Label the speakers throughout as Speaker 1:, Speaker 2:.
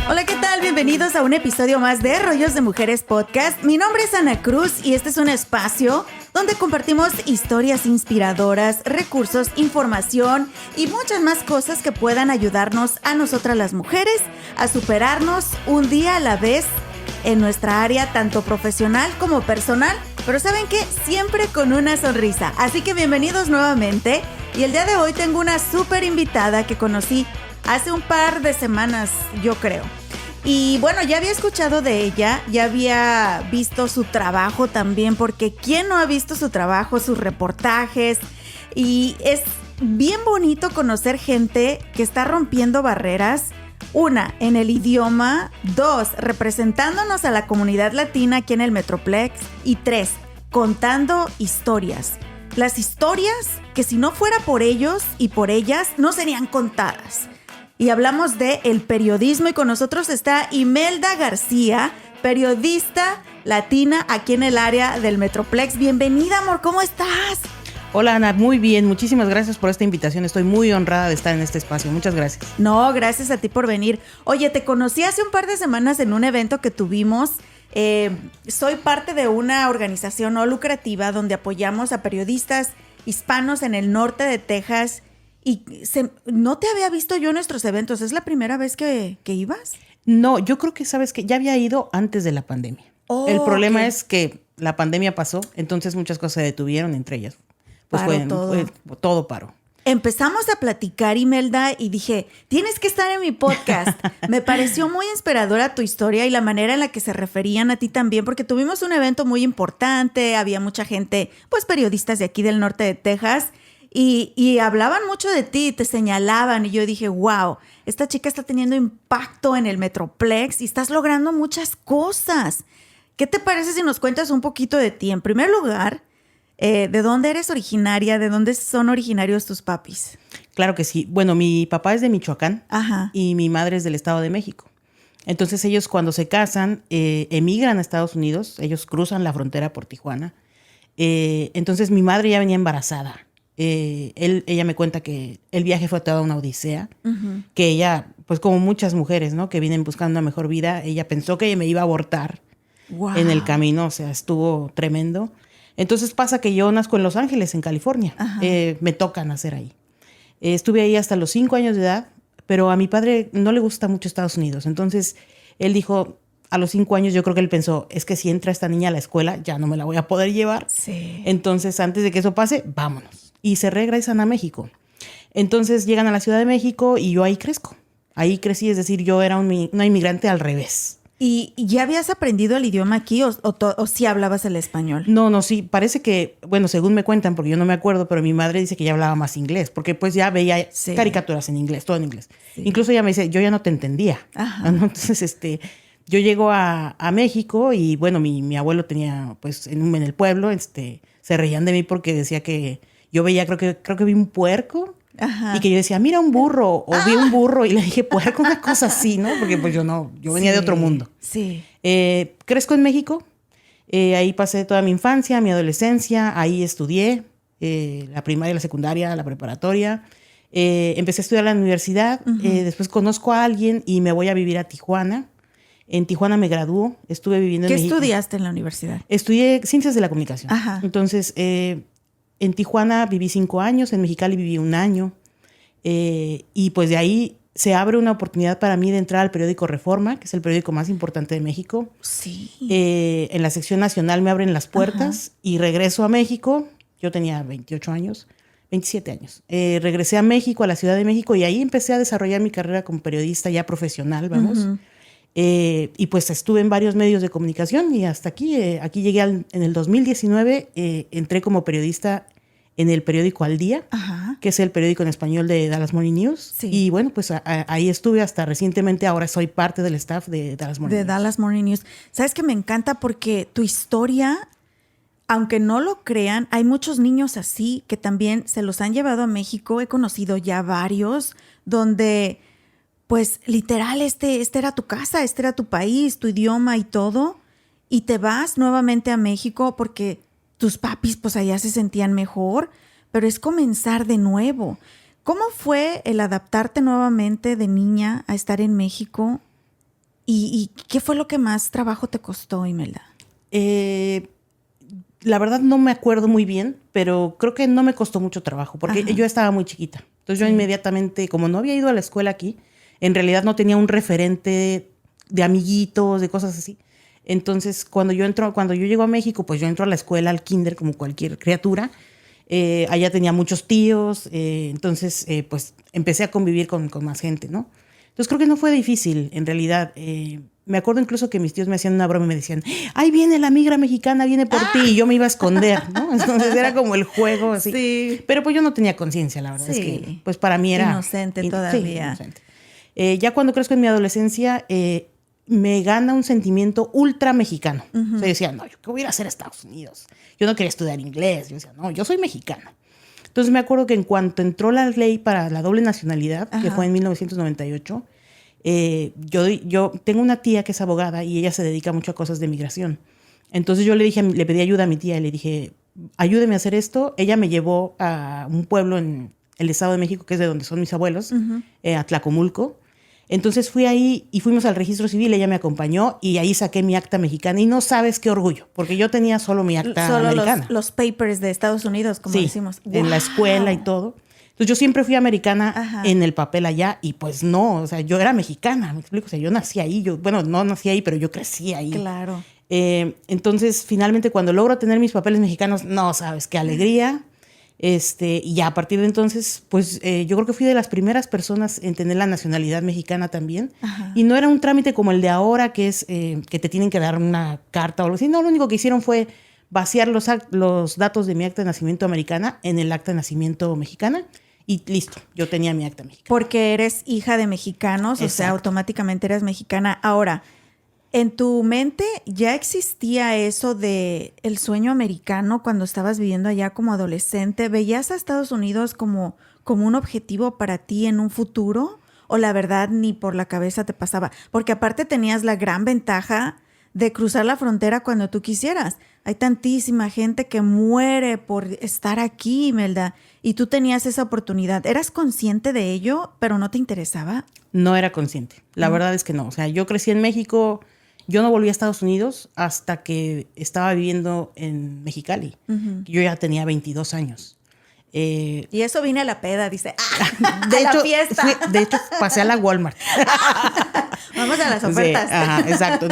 Speaker 1: Hola, ¿qué tal? Bienvenidos a un episodio más de Rollos de Mujeres Podcast. Mi nombre es Ana Cruz y este es un espacio donde compartimos historias inspiradoras, recursos, información y muchas más cosas que puedan ayudarnos a nosotras las mujeres a superarnos un día a la vez en nuestra área tanto profesional como personal. Pero ¿saben qué? Siempre con una sonrisa. Así que bienvenidos nuevamente. Y el día de hoy tengo una súper invitada que conocí hace un par de semanas, yo creo. Y bueno, ya había escuchado de ella, ya había visto su trabajo también, porque ¿quién no ha visto su trabajo, sus reportajes? Y es bien bonito conocer gente que está rompiendo barreras. Una, en el idioma. Dos, representándonos a la comunidad latina aquí en el Metroplex. Y tres, contando historias. Las historias que si no fuera por ellos y por ellas, no serían contadas. Y hablamos de el periodismo y con nosotros está Imelda García, periodista latina aquí en el área del Metroplex. Bienvenida, amor, ¿cómo estás?
Speaker 2: Hola, Ana, muy bien, muchísimas gracias por esta invitación, estoy muy honrada de estar en este espacio, muchas gracias.
Speaker 1: No, gracias a ti por venir. Oye, te conocí hace un par de semanas en un evento que tuvimos. Soy parte de una organización no lucrativa donde apoyamos a periodistas hispanos en el norte de Texas. Y no te había visto yo en nuestros eventos. ¿Es la primera vez que ibas?
Speaker 2: No, yo creo que sabes que ya había ido antes de la pandemia. El problema es que la pandemia pasó, entonces muchas cosas se detuvieron, entre ellas. Pues todo paró.
Speaker 1: Empezamos a platicar, Imelda, y dije, tienes que estar en mi podcast. Me pareció muy inspiradora tu historia y la manera en la que se referían a ti también, porque tuvimos un evento muy importante, había mucha gente, pues periodistas de aquí del norte de Texas, y hablaban mucho de ti, te señalaban, y yo dije, wow, esta chica está teniendo impacto en el Metroplex y estás logrando muchas cosas. ¿Qué te parece si nos cuentas un poquito de ti? En primer lugar, ¿de dónde eres originaria? ¿De dónde son originarios tus papis?
Speaker 2: Claro que sí. Bueno, mi papá es de Michoacán. Ajá. Y mi madre es del Estado de México. Entonces ellos cuando se casan, emigran a Estados Unidos, ellos cruzan la frontera por Tijuana. Entonces mi madre ya venía embarazada. Ella me cuenta que el viaje fue toda una odisea, que ella, pues como muchas mujeres, ¿no? Que vienen buscando una mejor vida, ella pensó que me iba a abortar en el camino, o sea, estuvo tremendo. Entonces pasa que yo nazco en Los Ángeles, en California. Me toca nacer ahí. Estuve ahí hasta los 5 años de edad, pero a mi padre no le gusta mucho Estados Unidos. Entonces él dijo, a los 5 años yo creo que él pensó, es que si entra esta niña a la escuela, ya no me la voy a poder llevar. Sí. Entonces antes de que eso pase, vámonos. Y se regresan a México. Entonces llegan a la Ciudad de México y yo ahí crezco. Ahí crecí, es decir, yo era una inmigrante al revés.
Speaker 1: ¿Y ya habías aprendido el idioma aquí o sí hablabas el español?
Speaker 2: No, sí, parece que, bueno, según me cuentan, porque yo no me acuerdo, pero mi madre dice que ya hablaba más inglés, porque pues ya veía caricaturas en inglés, todo en inglés. Sí. Incluso ella me dice, yo ya no te entendía. Ajá. Entonces, yo llego a México y bueno, mi abuelo tenía, pues, en el pueblo, se reían de mí porque decía que yo veía, creo que vi un puerco. Ajá. Y que yo decía, mira un burro, o vi un burro, y le dije, puerco, una cosa así, ¿no? Porque pues yo venía de otro mundo. Sí. Crezco en México, ahí pasé toda mi infancia, mi adolescencia, ahí estudié la primaria, la secundaria, la preparatoria. Empecé a estudiar en la universidad, después conozco a alguien y me voy a vivir a Tijuana. En Tijuana me graduó, estuve viviendo en México.
Speaker 1: ¿Qué estudiaste en la universidad?
Speaker 2: Estudié Ciencias de la Comunicación. Ajá. Entonces, en Tijuana viví 5 años, en Mexicali viví 1 año. Y pues de ahí se abre una oportunidad para mí de entrar al periódico Reforma, que es el periódico más importante de México. Sí. En la sección nacional me abren las puertas. Ajá. Y regreso a México. Yo tenía 27 años. Regresé a México, a la Ciudad de México, y ahí empecé a desarrollar mi carrera como periodista ya profesional, vamos. Uh-huh. Y pues estuve en varios medios de comunicación y hasta aquí. Aquí llegué en el 2019, entré como periodista en el periódico Al Día, ajá, que es el periódico en español de Dallas Morning News. Sí. Y bueno, pues ahí estuve hasta recientemente. Ahora soy parte del staff de Dallas Morning News.
Speaker 1: De Dallas Morning News. ¿Sabes qué me encanta? Porque tu historia, aunque no lo crean, hay muchos niños así que también se los han llevado a México. He conocido ya varios donde, pues, literal, este era tu casa, este era tu país, tu idioma y todo. Y te vas nuevamente a México porque tus papis, pues, allá se sentían mejor. Pero es comenzar de nuevo. ¿Cómo fue el adaptarte nuevamente de niña a estar en México? ¿Y qué fue lo que más trabajo te costó, Imelda?
Speaker 2: La verdad no me acuerdo muy bien, pero creo que no me costó mucho trabajo porque yo estaba muy chiquita. Entonces yo inmediatamente, como no había ido a la escuela aquí, en realidad no tenía un referente de amiguitos, de cosas así. Entonces cuando yo llego a México, pues yo entro a la escuela, al kinder, como cualquier criatura. Allá tenía muchos tíos, entonces pues empecé a convivir con más gente, ¿no? Entonces creo que no fue difícil, en realidad. Me acuerdo incluso que mis tíos me hacían una broma y me decían, ¡ay, viene la migra mexicana, viene por ti! Y yo me iba a esconder, ¿no? Entonces era como el juego así. Sí. Pero pues yo no tenía conciencia, la verdad. Sí. Es que pues para mí era...
Speaker 1: Inocente todavía.
Speaker 2: Sí, inocente. Ya cuando crezco en mi adolescencia, me gana un sentimiento ultra mexicano. O sea, yo decía, no, yo qué voy a ir a hacer a Estados Unidos. Yo no quería estudiar inglés. Yo decía, no, yo soy mexicana. Entonces me acuerdo que en cuanto entró la ley para la doble nacionalidad, que fue en 1998, yo tengo una tía que es abogada y ella se dedica mucho a cosas de migración. Entonces yo le pedí ayuda a mi tía y le dije, ayúdeme a hacer esto. Ella me llevó a un pueblo en el Estado de México, que es de donde son mis abuelos, a Tlacomulco. Entonces fui ahí y fuimos al registro civil, ella me acompañó y ahí saqué mi acta mexicana. Y no sabes qué orgullo, porque yo tenía solo mi acta americana.
Speaker 1: Los papers de Estados Unidos, como decimos.
Speaker 2: En la escuela y todo. Entonces yo siempre fui americana en el papel allá y pues no, o sea, yo era mexicana, me explico. O sea, yo nací ahí, no nací ahí, pero yo crecí ahí.
Speaker 1: Claro.
Speaker 2: Entonces finalmente cuando logro tener mis papeles mexicanos, no sabes qué alegría. Y ya a partir de entonces, pues yo creo que fui de las primeras personas en tener la nacionalidad mexicana también. Y no era un trámite como el de ahora, que es que te tienen que dar una carta o algo así. No, lo único que hicieron fue vaciar los datos de mi acta de nacimiento americana en el acta de nacimiento mexicana y listo, yo tenía mi acta mexicana.
Speaker 1: Porque eres hija de mexicanos, exacto. O sea, automáticamente eres mexicana. Ahora, ¿en tu mente ya existía eso de el sueño americano cuando estabas viviendo allá como adolescente? ¿Veías a Estados Unidos como un objetivo para ti en un futuro? ¿O la verdad ni por la cabeza te pasaba? Porque aparte tenías la gran ventaja de cruzar la frontera cuando tú quisieras. Hay tantísima gente que muere por estar aquí, Imelda, y tú tenías esa oportunidad. ¿Eras consciente de ello, pero no te interesaba?
Speaker 2: No era consciente. La verdad es que no. O sea, yo crecí en México. Yo no volví a Estados Unidos hasta que estaba viviendo en Mexicali. Yo ya tenía 22 años.
Speaker 1: Y eso vine a la peda, dice. De hecho, la fiesta.
Speaker 2: De hecho, pasé a la Walmart.
Speaker 1: Vamos a las ofertas.
Speaker 2: Sí, exacto.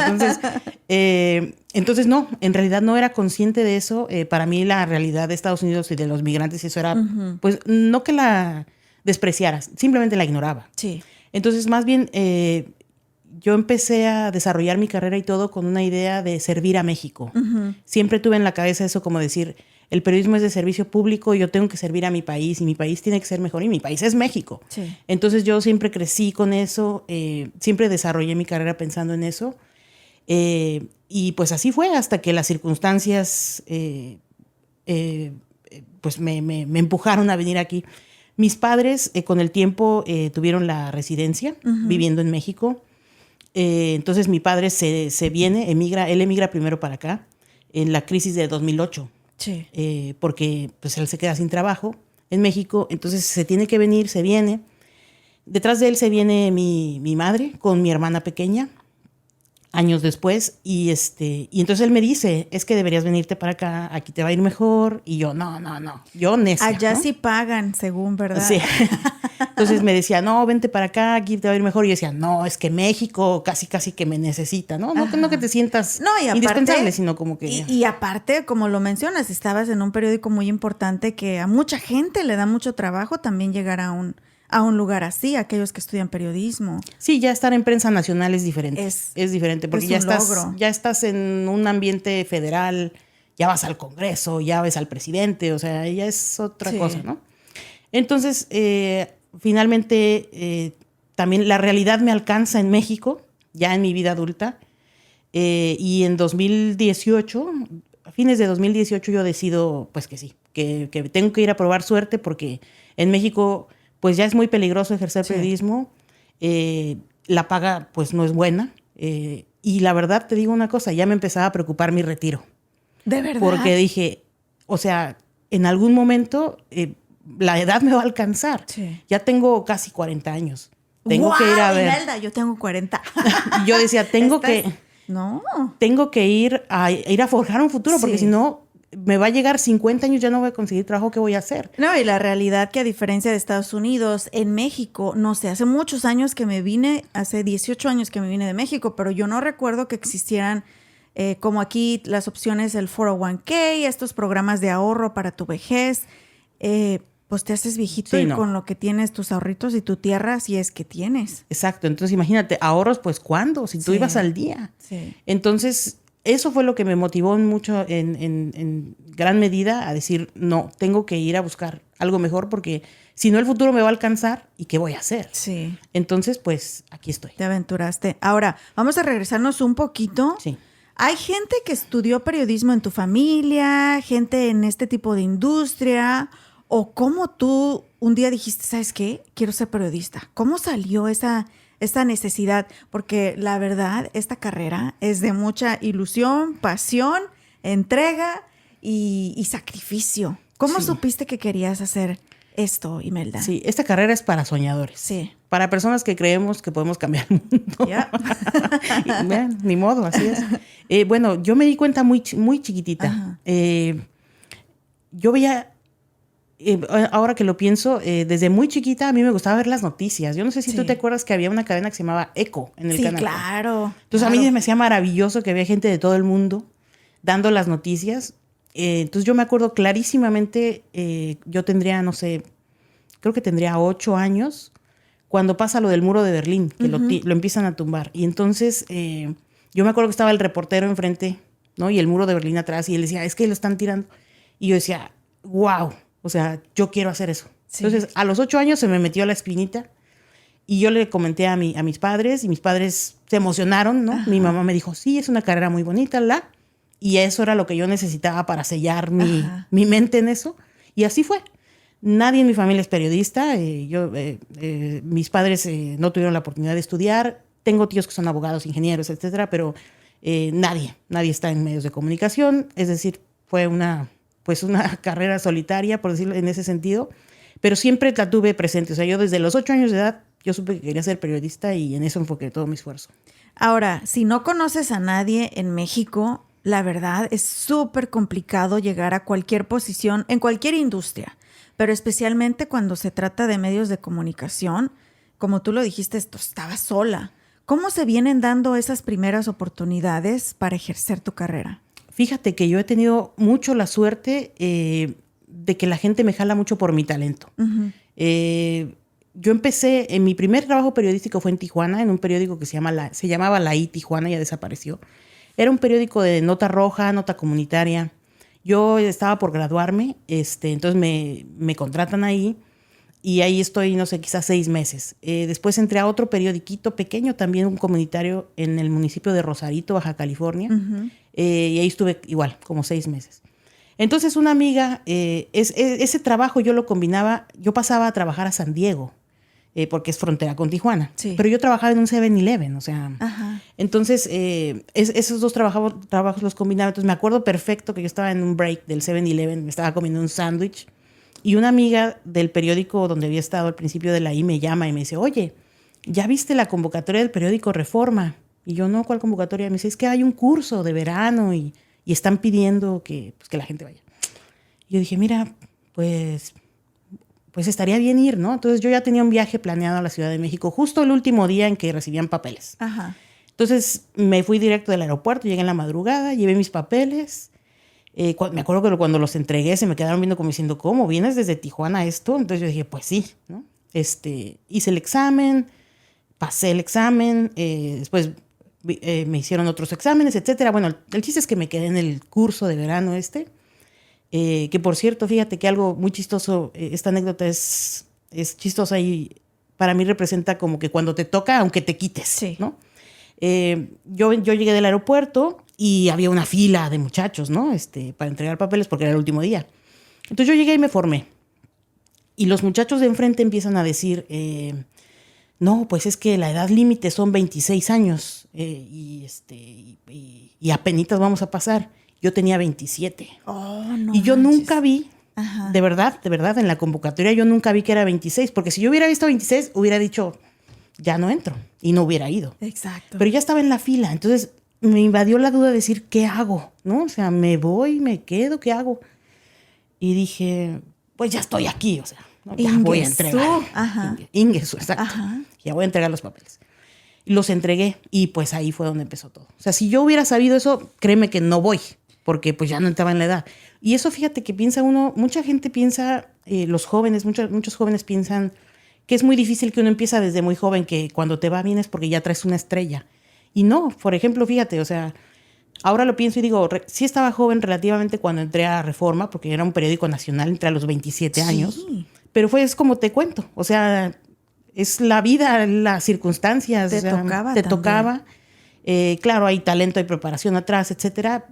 Speaker 2: Entonces, no, en realidad no era consciente de eso. Para mí la realidad de Estados Unidos y de los migrantes, eso era, pues, no que la despreciara, simplemente la ignoraba.
Speaker 1: Sí.
Speaker 2: Entonces, más bien, yo empecé a desarrollar mi carrera y todo con una idea de servir a México. Siempre tuve en la cabeza eso como decir, el periodismo es de servicio público, yo tengo que servir a mi país y mi país tiene que ser mejor y mi país es México.
Speaker 1: Sí.
Speaker 2: Entonces yo siempre crecí con eso, siempre desarrollé mi carrera pensando en eso. Y pues así fue hasta que las circunstancias pues me empujaron a venir aquí. Mis padres con el tiempo tuvieron la residencia viviendo en México. Entonces mi padre se viene, él emigra primero para acá en la crisis de 2008.
Speaker 1: Sí.
Speaker 2: Porque pues él se queda sin trabajo en México, entonces se tiene que venir, se viene. Detrás de él se viene mi madre con mi hermana pequeña, años después, y entonces él me dice, es que deberías venirte para acá, aquí te va a ir mejor, y yo, no, yo necia.
Speaker 1: Allá
Speaker 2: ¿no?
Speaker 1: Sí pagan, según, ¿verdad?
Speaker 2: Sí. Entonces me decía, no, vente para acá, aquí te va a ir mejor. Y yo decía, no, es que México casi que me necesita, ¿no? No que te sientas indispensable, sino como que...
Speaker 1: Y aparte, como lo mencionas, estabas en un periódico muy importante que a mucha gente le da mucho trabajo también llegar a un lugar así, aquellos que estudian periodismo.
Speaker 2: Sí, ya estar en prensa nacional es diferente. Es diferente, porque ya estás en un ambiente federal, ya vas al Congreso, ya ves al presidente, o sea, ya es otra cosa, ¿no? Entonces... finalmente, también la realidad me alcanza en México, ya en mi vida adulta, y en 2018, a fines de 2018 yo decido, pues que sí, que tengo que ir a probar suerte porque en México, pues ya es muy peligroso ejercer periodismo, la paga pues no es buena, y la verdad te digo una cosa, ya me empezaba a preocupar mi retiro.
Speaker 1: ¿De verdad?
Speaker 2: Porque dije, o sea, en algún momento... la edad me va a alcanzar.
Speaker 1: Sí.
Speaker 2: Ya tengo casi 40 años. Tengo que ir a ver.
Speaker 1: Imelda, yo tengo 40.
Speaker 2: Y yo decía, tengo que ir a forjar un futuro, porque si no, me va a llegar 50 años, ya no voy a conseguir trabajo, ¿qué voy a hacer?
Speaker 1: No, y la realidad que a diferencia de Estados Unidos, en México, no sé, hace muchos años que me vine, hace 18 años que me vine de México, pero yo no recuerdo que existieran, como aquí, las opciones del 401k, estos programas de ahorro para tu vejez. Pues te haces viejito y con lo que tienes, tus ahorritos y tu tierra, si es que tienes.
Speaker 2: Exacto. Entonces, imagínate, ahorros, pues, ¿cuándo? Si tú ibas al día.
Speaker 1: Sí.
Speaker 2: Entonces, eso fue lo que me motivó mucho en gran medida a decir, no, tengo que ir a buscar algo mejor porque si no el futuro me va a alcanzar y ¿qué voy a hacer?
Speaker 1: Sí.
Speaker 2: Entonces, pues, aquí estoy.
Speaker 1: Te aventuraste. Ahora, vamos a regresarnos un poquito.
Speaker 2: Sí.
Speaker 1: ¿Hay gente que estudió periodismo en tu familia? ¿Gente en este tipo de industria? ¿O cómo tú un día dijiste, ¿sabes qué? Quiero ser periodista. ¿Cómo salió esa necesidad? Porque la verdad, esta carrera es de mucha ilusión, pasión, entrega y sacrificio. ¿Cómo supiste que querías hacer esto, Imelda?
Speaker 2: Sí, esta carrera es para soñadores.
Speaker 1: Sí.
Speaker 2: Para personas que creemos que podemos cambiar el mundo.
Speaker 1: Yeah.
Speaker 2: Y, vean, ni modo, así es. Bueno, yo me di cuenta muy chiquitita. Yo veía... ahora que lo pienso, desde muy chiquita a mí me gustaba ver las noticias. Yo no sé si tú te acuerdas que había una cadena que se llamaba Eco en el canal.
Speaker 1: Sí, claro.
Speaker 2: Entonces a mí me hacía maravilloso que había gente de todo el mundo dando las noticias. Entonces yo me acuerdo clarísimamente, yo tendría, no sé, creo que tendría 8 años, cuando pasa lo del muro de Berlín, que lo empiezan a tumbar. Y entonces yo me acuerdo que estaba el reportero enfrente, ¿no? Y el muro de Berlín atrás, y él decía, es que lo están tirando. Y yo decía, wow. O sea, yo quiero hacer eso. Sí. Entonces, a los 8 años se me metió la espinita y yo le comenté a mis padres y mis padres se emocionaron, ¿no? Ajá. Mi mamá me dijo, sí, es una carrera muy bonita, y eso era lo que yo necesitaba para sellar mi mente en eso. Y así fue. Nadie en mi familia es periodista. Mis padres no tuvieron la oportunidad de estudiar. Tengo tíos que son abogados, ingenieros, etcétera, pero nadie está en medios de comunicación. Es decir, fue una carrera solitaria, por decirlo en ese sentido, pero siempre la tuve presente. O sea, yo desde los 8 años de edad, yo supe que quería ser periodista y en eso enfoqué todo mi esfuerzo.
Speaker 1: Ahora, si no conoces a nadie en México, la verdad es súper complicado llegar a cualquier posición en cualquier industria, pero especialmente cuando se trata de medios de comunicación. Como tú lo dijiste, estabas sola. ¿Cómo se vienen dando esas primeras oportunidades para ejercer tu carrera?
Speaker 2: Fíjate que yo he tenido mucho la suerte de que la gente me jala mucho por mi talento. Uh-huh. Yo empecé, en mi primer trabajo periodístico fue en Tijuana, en un periódico que se llamaba La I Tijuana, ya desapareció. Era un periódico de nota roja, nota comunitaria. Yo estaba por graduarme, entonces me contratan ahí y ahí estoy, no sé, quizás 6 meses. Después entré a otro periodiquito pequeño, también un comunitario en el municipio de Rosarito, Baja California. Uh-huh. Y ahí estuve igual, como 6 meses. Entonces una amiga, ese trabajo yo lo combinaba, yo pasaba a trabajar a San Diego, porque es frontera con Tijuana. Sí. Pero yo trabajaba en un 7-Eleven, o sea. Ajá. Entonces esos dos trabajos los combinaba. Entonces me acuerdo perfecto que yo estaba en un break del 7-Eleven, me estaba comiendo un sándwich, y una amiga del periódico donde había estado al principio de la I me llama y me dice, oye, ¿ya viste la convocatoria del periódico Reforma? Y yo, no, ¿cuál convocatoria? Me dice, es que hay un curso de verano y están pidiendo que la gente vaya. Y yo dije, mira, pues estaría bien ir, ¿no? Entonces yo ya tenía un viaje planeado a la Ciudad de México, justo el último día en que recibían papeles. Ajá. Entonces me fui directo del aeropuerto, llegué en la madrugada, llevé mis papeles. Me acuerdo que cuando los entregué se me quedaron viendo como diciendo, ¿cómo? ¿Vienes desde Tijuana a esto? Entonces yo dije, pues sí, ¿no? Hice el examen, pasé el examen, después me hicieron otros exámenes, etcétera. Bueno, el chiste es que me quedé en el curso de verano que por cierto, fíjate que algo muy chistoso, esta anécdota es chistosa y para mí representa como que cuando te toca, aunque te quites, sí, ¿no? Yo llegué del aeropuerto y había una fila de muchachos, ¿no? Para entregar papeles porque era el último día. Entonces yo llegué y me formé. Y los muchachos de enfrente empiezan a decir, no, pues es que la edad límite son 26 años y apenitas vamos a pasar. Yo tenía 27. Oh, no, y yo nunca vi
Speaker 1: Ajá.
Speaker 2: De verdad, en la convocatoria yo nunca vi que era 26, porque si yo hubiera visto 26, hubiera dicho, ya no entro, y no hubiera ido.
Speaker 1: Exacto.
Speaker 2: Pero ya estaba en la fila, entonces me invadió la duda de decir, ¿qué hago? ¿No? O sea, me voy, me quedo, ¿qué hago? Y dije, pues ya estoy aquí, o sea, ¿no? Ya voy a entregar.
Speaker 1: Ajá.
Speaker 2: Ingesu, exacto.
Speaker 1: Ajá.
Speaker 2: Ya voy a entregar los papeles. Y los entregué y pues ahí fue donde empezó todo. O sea, si yo hubiera sabido eso, créeme que no voy, porque pues ya no entraba en la edad. Y eso, fíjate que piensa uno, mucha gente piensa, los jóvenes, muchos jóvenes piensan que es muy difícil que uno empieza desde muy joven, que cuando te va bien es porque ya traes una estrella. Y no, por ejemplo, fíjate, o sea, ahora lo pienso y digo, sí estaba joven relativamente cuando entré a Reforma, porque era un periódico nacional, entré a los 27 años, pero es como te cuento, o sea, es la vida, las circunstancias. Te tocaba. Claro, hay talento, hay preparación atrás, etcétera,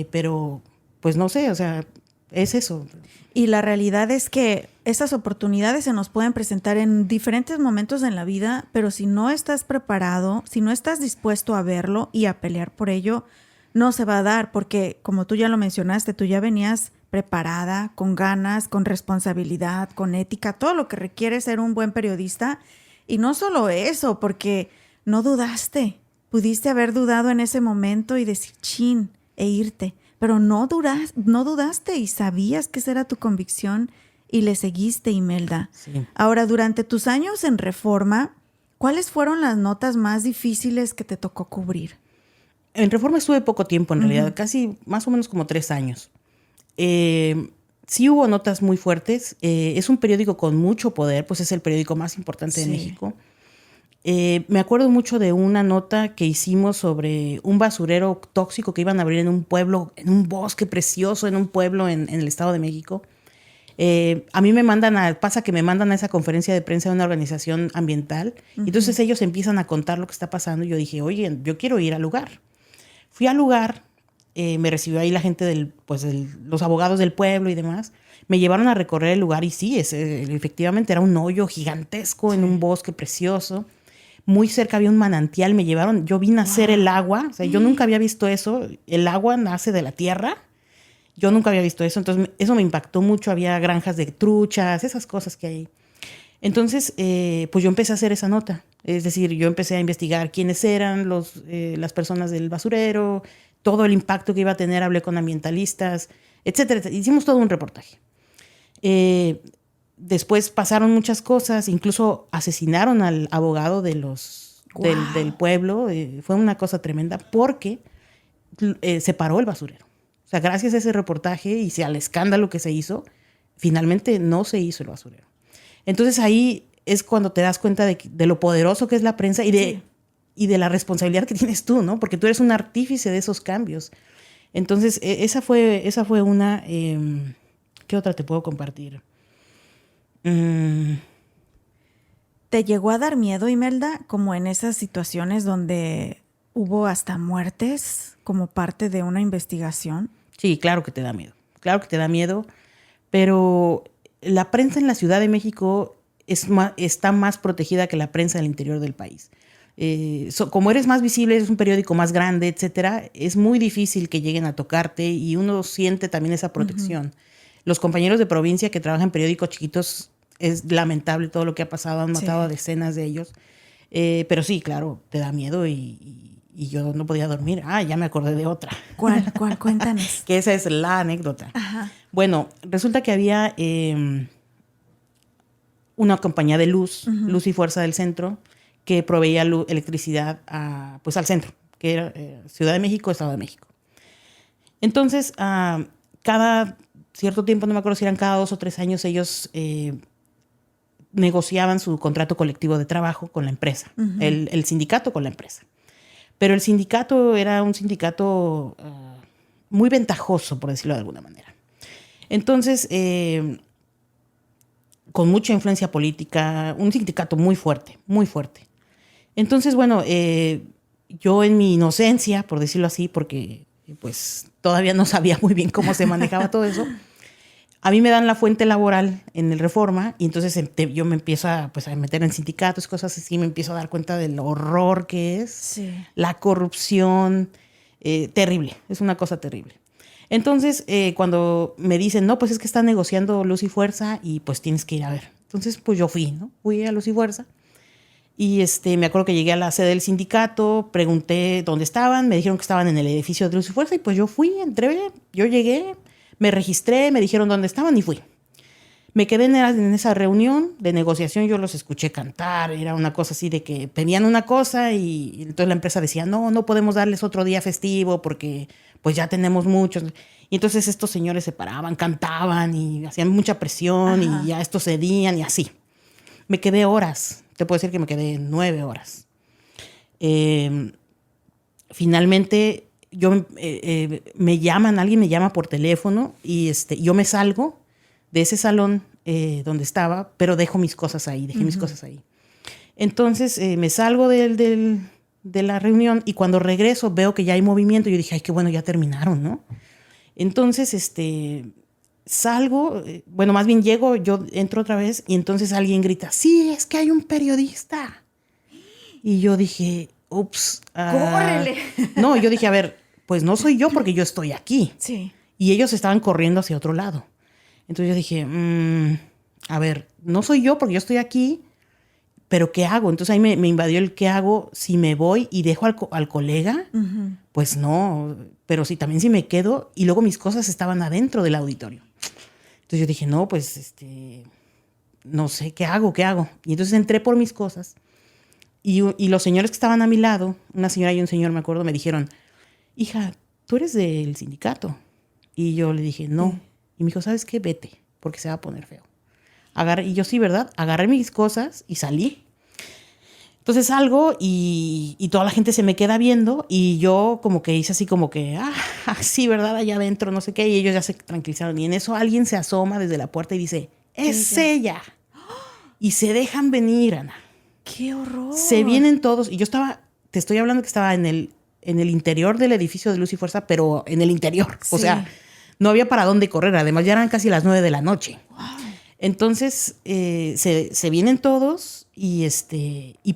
Speaker 2: pero pues no sé, o sea, es eso.
Speaker 1: Y la realidad es que esas oportunidades se nos pueden presentar en diferentes momentos en la vida, pero si no estás preparado, si no estás dispuesto a verlo y a pelear por ello, no se va a dar, porque como tú ya lo mencionaste, tú ya venías preparada, con ganas, con responsabilidad, con ética, todo lo que requiere ser un buen periodista. Y no solo eso, porque no dudaste. Pudiste haber dudado en ese momento y decir, chin, e irte. Pero no dudaste y sabías que esa era tu convicción y le seguiste, Imelda.
Speaker 2: Sí.
Speaker 1: Ahora, durante tus años en Reforma, ¿cuáles fueron las notas más difíciles que te tocó cubrir?
Speaker 2: En Reforma estuve poco tiempo, en realidad, casi más o menos como 3 años. Sí hubo notas muy fuertes. Es un periódico con mucho poder, pues es el periódico más importante de México. Me acuerdo mucho de una nota que hicimos sobre un basurero tóxico que iban a abrir en un pueblo, en un bosque precioso, en un pueblo en el Estado de México. A mí me mandan pasa que me mandan a esa conferencia de prensa de una organización ambiental. Entonces ellos empiezan a contar lo que está pasando y yo dije, oye, yo quiero ir al lugar. Fui al lugar, me recibió ahí la gente los abogados del pueblo y demás. Me llevaron a recorrer el lugar y sí, efectivamente era un hoyo gigantesco en un bosque precioso. Muy cerca había un manantial, me llevaron, yo vi nacer el agua, o sea, yo nunca había visto eso, el agua nace de la tierra, yo nunca había visto eso, entonces eso me impactó mucho, había granjas de truchas, esas cosas que hay. Entonces, pues yo empecé a hacer esa nota, es decir, yo empecé a investigar quiénes eran las personas del basurero, todo el impacto que iba a tener, hablé con ambientalistas, etcétera, etcétera. Hicimos todo un reportaje. Después pasaron muchas cosas, incluso asesinaron al abogado del pueblo. Fue una cosa tremenda porque se paró el basurero. O sea, gracias a ese reportaje y al escándalo que se hizo, finalmente no se hizo el basurero. Entonces ahí es cuando te das cuenta de lo poderoso que es la prensa y de la responsabilidad que tienes tú, ¿no? Porque tú eres un artífice de esos cambios. Entonces, esa fue una... ¿qué otra te puedo compartir?
Speaker 1: ¿Te llegó a dar miedo, Imelda, como en esas situaciones donde hubo hasta muertes como parte de una investigación?
Speaker 2: Sí, claro que te da miedo. Claro que te da miedo, pero la prensa en la Ciudad de México está más protegida que la prensa del interior del país. Como eres más visible, es un periódico más grande, etcétera, es muy difícil que lleguen a tocarte y uno siente también esa protección. Los compañeros de provincia que trabajan en periódicos chiquitos, es lamentable todo lo que ha pasado, han matado a decenas de ellos. Pero sí, claro, te da miedo y yo no podía dormir. Ya me acordé de otra.
Speaker 1: ¿Cuál? Cuéntanos.
Speaker 2: Que esa es la anécdota.
Speaker 1: Ajá.
Speaker 2: Bueno, resulta que había una compañía de luz, Luz y Fuerza del Centro, que proveía electricidad al centro, que era Ciudad de México, Estado de México. Entonces, cada cierto tiempo, no me acuerdo si eran cada 2 o 3 años, ellos negociaban su contrato colectivo de trabajo con la empresa, el sindicato con la empresa. Pero el sindicato era un sindicato muy ventajoso, por decirlo de alguna manera. Entonces, con mucha influencia política, un sindicato muy fuerte, muy fuerte. Entonces, bueno, yo en mi inocencia, por decirlo así, porque pues todavía no sabía muy bien cómo se manejaba todo eso, a mí me dan la fuente laboral en el Reforma y entonces yo me empiezo a meter en sindicatos, cosas así, me empiezo a dar cuenta del horror que es, la corrupción, terrible, es una cosa terrible. Entonces, cuando me dicen, no, pues es que está negociando Luz y Fuerza y pues tienes que ir a ver. Entonces, pues yo fui, ¿no? Fui a Luz y Fuerza. Y me acuerdo que llegué a la sede del sindicato, pregunté dónde estaban, me dijeron que estaban en el edificio de Luz y Fuerza y pues yo fui, entré, yo llegué, me registré, me dijeron dónde estaban y fui. Me quedé en esa reunión de negociación, yo los escuché cantar, era una cosa así de que pedían una cosa y entonces la empresa decía, no podemos darles otro día festivo porque pues ya tenemos muchos. Y entonces estos señores se paraban, cantaban y hacían mucha presión. Ajá. Y ya estos cedían y así. Me quedé horas, te puedo decir que me quedé 9 horas. Finalmente alguien me llama por teléfono y yo me salgo de ese salón donde estaba, pero dejo mis cosas ahí, dejé mis cosas ahí. Entonces me salgo de la reunión y cuando regreso veo que ya hay movimiento. Yo dije, ay, qué bueno, ya terminaron, ¿no? Entonces salgo, más bien llego, yo entro otra vez y entonces alguien grita, sí, es que hay un periodista. Y yo dije, ups.
Speaker 1: ¡Córrele!
Speaker 2: No, yo dije, a ver, pues no soy yo porque yo estoy aquí.
Speaker 1: Sí.
Speaker 2: Y ellos estaban corriendo hacia otro lado. Entonces yo dije, a ver, no soy yo porque yo estoy aquí, pero ¿qué hago? Entonces ahí me invadió el ¿qué hago? Si me voy y dejo al colega, pues no, pero también si me quedo y luego mis cosas estaban adentro del auditorio. Entonces yo dije, no, pues no sé, ¿qué hago? Y entonces entré por mis cosas y los señores que estaban a mi lado, una señora y un señor, me acuerdo, me dijeron, hija, ¿tú eres del sindicato? Y yo le dije, no. Y me dijo, ¿sabes qué? Vete, porque se va a poner feo. Y yo, sí, ¿verdad? Agarré mis cosas y salí. Entonces salgo y toda la gente se me queda viendo y yo como que hice así como que, sí, ¿verdad? Allá adentro, no sé qué. Y ellos ya se tranquilizaron. Y en eso alguien se asoma desde la puerta y dice, ¡es ella! Y se dejan venir, Ana.
Speaker 1: ¡Qué horror!
Speaker 2: Se vienen todos. Y yo te estoy hablando que estaba en el interior del edificio de Luz y Fuerza, pero en el interior. Sí. O sea, no había para dónde correr. Además, ya eran casi las 9 de la noche. Wow. Entonces, se vienen todos y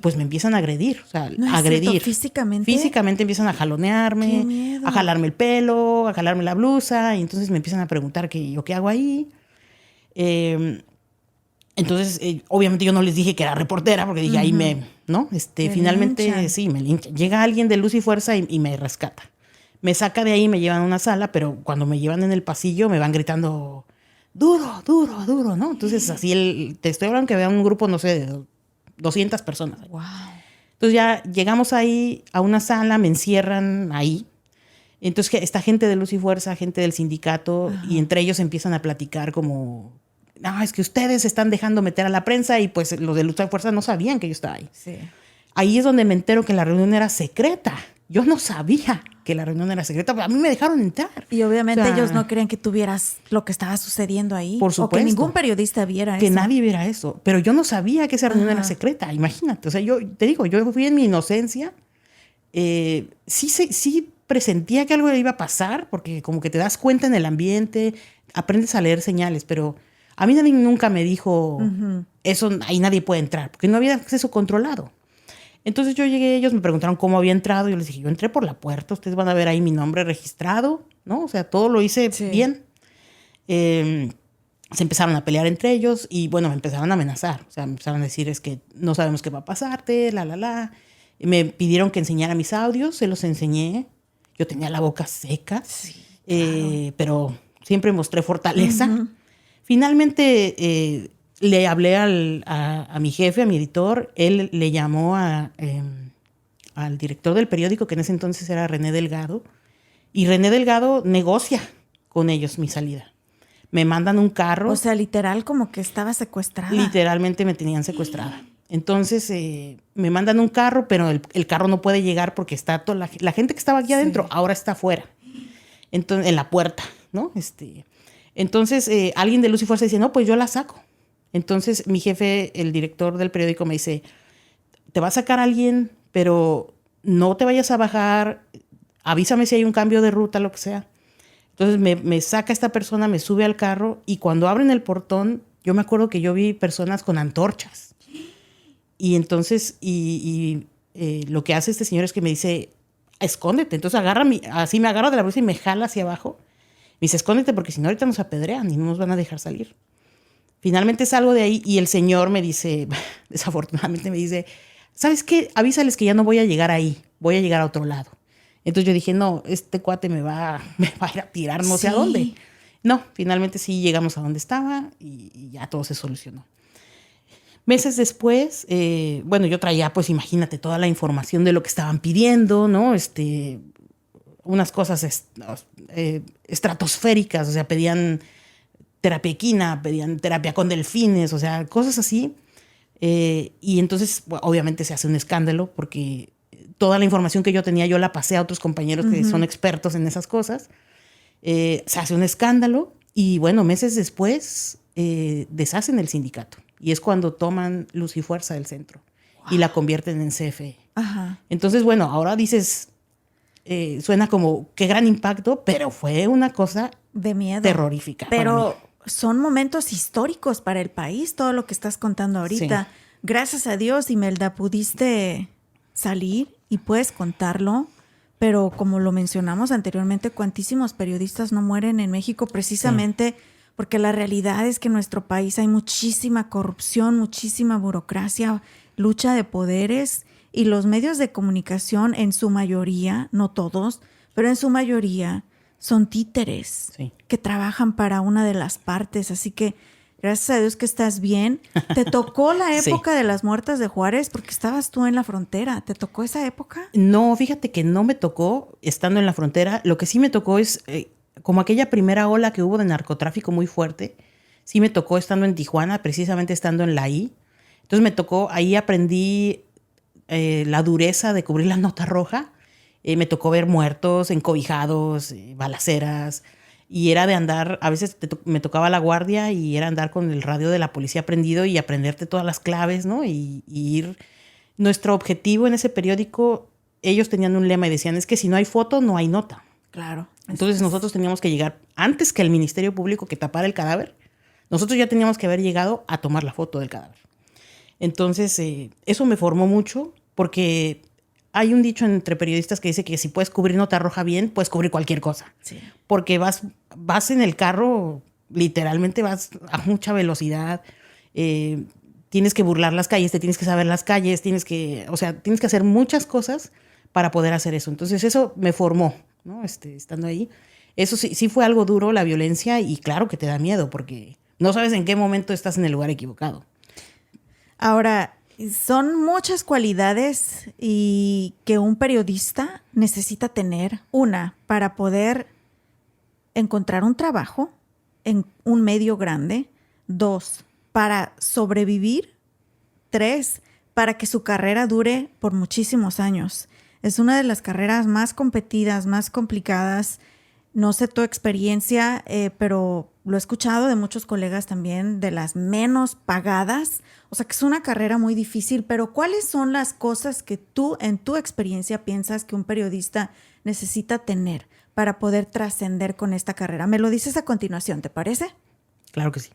Speaker 2: pues me empiezan a agredir. O sea,
Speaker 1: ¿No
Speaker 2: agredir.
Speaker 1: ¿Cierto? ¿Físicamente?
Speaker 2: Físicamente empiezan a jalonearme,
Speaker 1: ¡qué miedo!
Speaker 2: a jalarme el pelo, a jalarme la blusa. Y entonces me empiezan a preguntar yo qué hago ahí. Entonces, obviamente yo no les dije que era reportera porque dije, ahí ¿no? Finalmente, linchan. Sí, me linchan. Llega alguien de Luz y Fuerza y me rescata. Me saca de ahí, me llevan a una sala, pero cuando me llevan en el pasillo me van gritando, duro, duro, duro, ¿no? Entonces, así te estoy hablando que había un grupo, no sé, de 200 personas.
Speaker 1: Wow.
Speaker 2: Entonces ya llegamos ahí a una sala, me encierran ahí. Entonces esta gente de Luz y Fuerza, gente del sindicato, y entre ellos empiezan a platicar como, no, es que ustedes están dejando meter a la prensa y pues los de Luz y Fuerza no sabían que yo estaba ahí.
Speaker 1: Sí.
Speaker 2: Ahí es donde me entero que la reunión era secreta. Yo no sabía que la reunión era secreta, pero a mí me dejaron entrar.
Speaker 1: Y obviamente ellos no querían que tú vieras lo que estaba sucediendo ahí.
Speaker 2: Por supuesto.
Speaker 1: O que ningún periodista viera eso.
Speaker 2: Que nadie viera eso. Pero yo no sabía que esa reunión era secreta, imagínate. O sea, yo te digo, yo fui en mi inocencia. Sí presentía que algo iba a pasar, porque como que te das cuenta en el ambiente, aprendes a leer señales, pero a mí nadie nunca me dijo, eso, ahí nadie puede entrar, porque no había acceso controlado. Entonces yo llegué, ellos me preguntaron cómo había entrado, yo les dije, yo entré por la puerta, ustedes van a ver ahí mi nombre registrado, ¿no? O sea, todo lo hice bien. Se empezaron a pelear entre ellos y, bueno, me empezaron a amenazar. O sea, me empezaron a decir, es que no sabemos qué va a pasarte, Me pidieron que enseñara mis audios, se los enseñé. Yo tenía la boca seca, claro. Pero siempre mostré fortaleza. Finalmente le hablé a mi jefe, a mi editor. Él le llamó al director del periódico, que en ese entonces era René Delgado. Y René Delgado negocia con ellos mi salida. Me mandan un carro.
Speaker 1: O sea, literal como que estaba secuestrada.
Speaker 2: Literalmente me tenían secuestrada. Entonces me mandan un carro, pero el carro no puede llegar porque está toda la gente que estaba aquí adentro, ahora está afuera, entonces, en la puerta, ¿no? Entonces alguien de Luz y Fuerza dice, no, pues yo la saco. Entonces mi jefe, el director del periódico, me dice, te va a sacar alguien, pero no te vayas a bajar, avísame si hay un cambio de ruta, lo que sea. Entonces me saca esta persona, me sube al carro y cuando abren el portón, yo me acuerdo que yo vi personas con antorchas. Y entonces, lo que hace este señor es que me dice, escóndete. Entonces así me agarra de la bolsa y me jala hacia abajo. Me dice, escóndete porque si no ahorita nos apedrean y no nos van a dejar salir. Finalmente salgo de ahí y el señor me dice, desafortunadamente me dice, ¿sabes qué? Avísales que ya no voy a llegar ahí, voy a llegar a otro lado. Entonces yo dije, no, este cuate me va a ir a tirar no sé a dónde. No, finalmente sí llegamos a donde estaba y ya todo se solucionó. Meses después, yo traía, pues imagínate, toda la información de lo que estaban pidiendo, ¿no? Unas cosas estratosféricas, o sea, pedían terapia equina, pedían terapia con delfines, o sea, cosas así. Y entonces, obviamente se hace un escándalo porque toda la información que yo tenía yo la pasé a otros compañeros que son expertos en esas cosas. Se hace un escándalo y, bueno, meses después deshacen el sindicato. Y es cuando toman Luz y Fuerza del centro y la convierten en CFE. Ajá. Entonces, bueno, ahora dices, suena como qué gran impacto, pero fue una cosa
Speaker 1: de miedo,
Speaker 2: terrorífica.
Speaker 1: Pero son momentos históricos para el país, todo lo que estás contando ahorita. Sí. Gracias a Dios, Imelda, pudiste salir y puedes contarlo. Pero como lo mencionamos anteriormente, cuantísimos periodistas no mueren en México precisamente porque la realidad es que en nuestro país hay muchísima corrupción, muchísima burocracia, lucha de poderes y los medios de comunicación en su mayoría, no todos, pero en su mayoría son títeres que trabajan para una de las partes. Así que gracias a Dios que estás bien. ¿Te tocó la época de las muertas de Juárez? Porque estabas tú en la frontera. ¿Te tocó esa época?
Speaker 2: No, fíjate que no me tocó estando en la frontera. Lo que sí me tocó es como aquella primera ola que hubo de narcotráfico muy fuerte. Sí me tocó estando en Tijuana, precisamente estando en la I. Entonces me tocó, ahí aprendí la dureza de cubrir la nota roja. Me tocó ver muertos, encobijados, balaceras. Y era de andar, a veces me tocaba la guardia y era andar con el radio de la policía prendido y aprenderte todas las claves, ¿no? Y ir. Nuestro objetivo en ese periódico, ellos tenían un lema y decían, es que si no hay foto, no hay nota.
Speaker 1: Claro.
Speaker 2: Entonces nosotros teníamos que llegar, antes que el Ministerio Público que tapara el cadáver, nosotros ya teníamos que haber llegado a tomar la foto del cadáver. Entonces, eso me formó mucho porque hay un dicho entre periodistas que dice que si puedes cubrir nota roja bien, puedes cubrir cualquier cosa. Sí. Porque vas en el carro, literalmente vas a mucha velocidad, tienes que burlar las calles, te tienes que saber las calles, tienes que hacer muchas cosas para poder hacer eso. Entonces eso me formó, ¿no? Estando ahí. Eso sí fue algo duro, la violencia, y claro que te da miedo porque no sabes en qué momento estás en el lugar equivocado.
Speaker 1: Ahora, son muchas cualidades y que un periodista necesita tener. Una, para poder encontrar un trabajo en un medio grande. 2, para sobrevivir. 3, para que su carrera dure por muchísimos años. Es una de las carreras más competidas, más complicadas. No sé tu experiencia, pero lo he escuchado de muchos colegas también, de las menos pagadas. O sea, que es una carrera muy difícil, pero ¿cuáles son las cosas que tú, en tu experiencia, piensas que un periodista necesita tener para poder trascender con esta carrera? Me lo dices a continuación, ¿te parece?
Speaker 2: Claro que sí.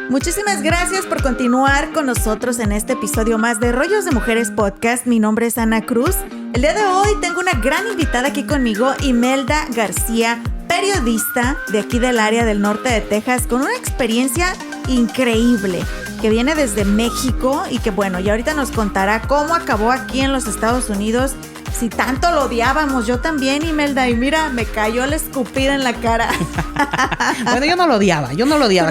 Speaker 1: Muchísimas gracias por continuar con nosotros en este episodio más de Rollos de Mujeres Podcast. Mi nombre es Ana Cruz. El día de hoy tengo una gran invitada aquí conmigo, Imelda García, periodista de aquí del área del norte de Texas, con una experiencia increíble, que viene desde México y que bueno, y ahorita nos contará cómo acabó aquí en los Estados Unidos. Si tanto lo odiábamos, yo también, Imelda, y mira, me cayó la escupida en la cara.
Speaker 2: Bueno, yo no lo odiaba,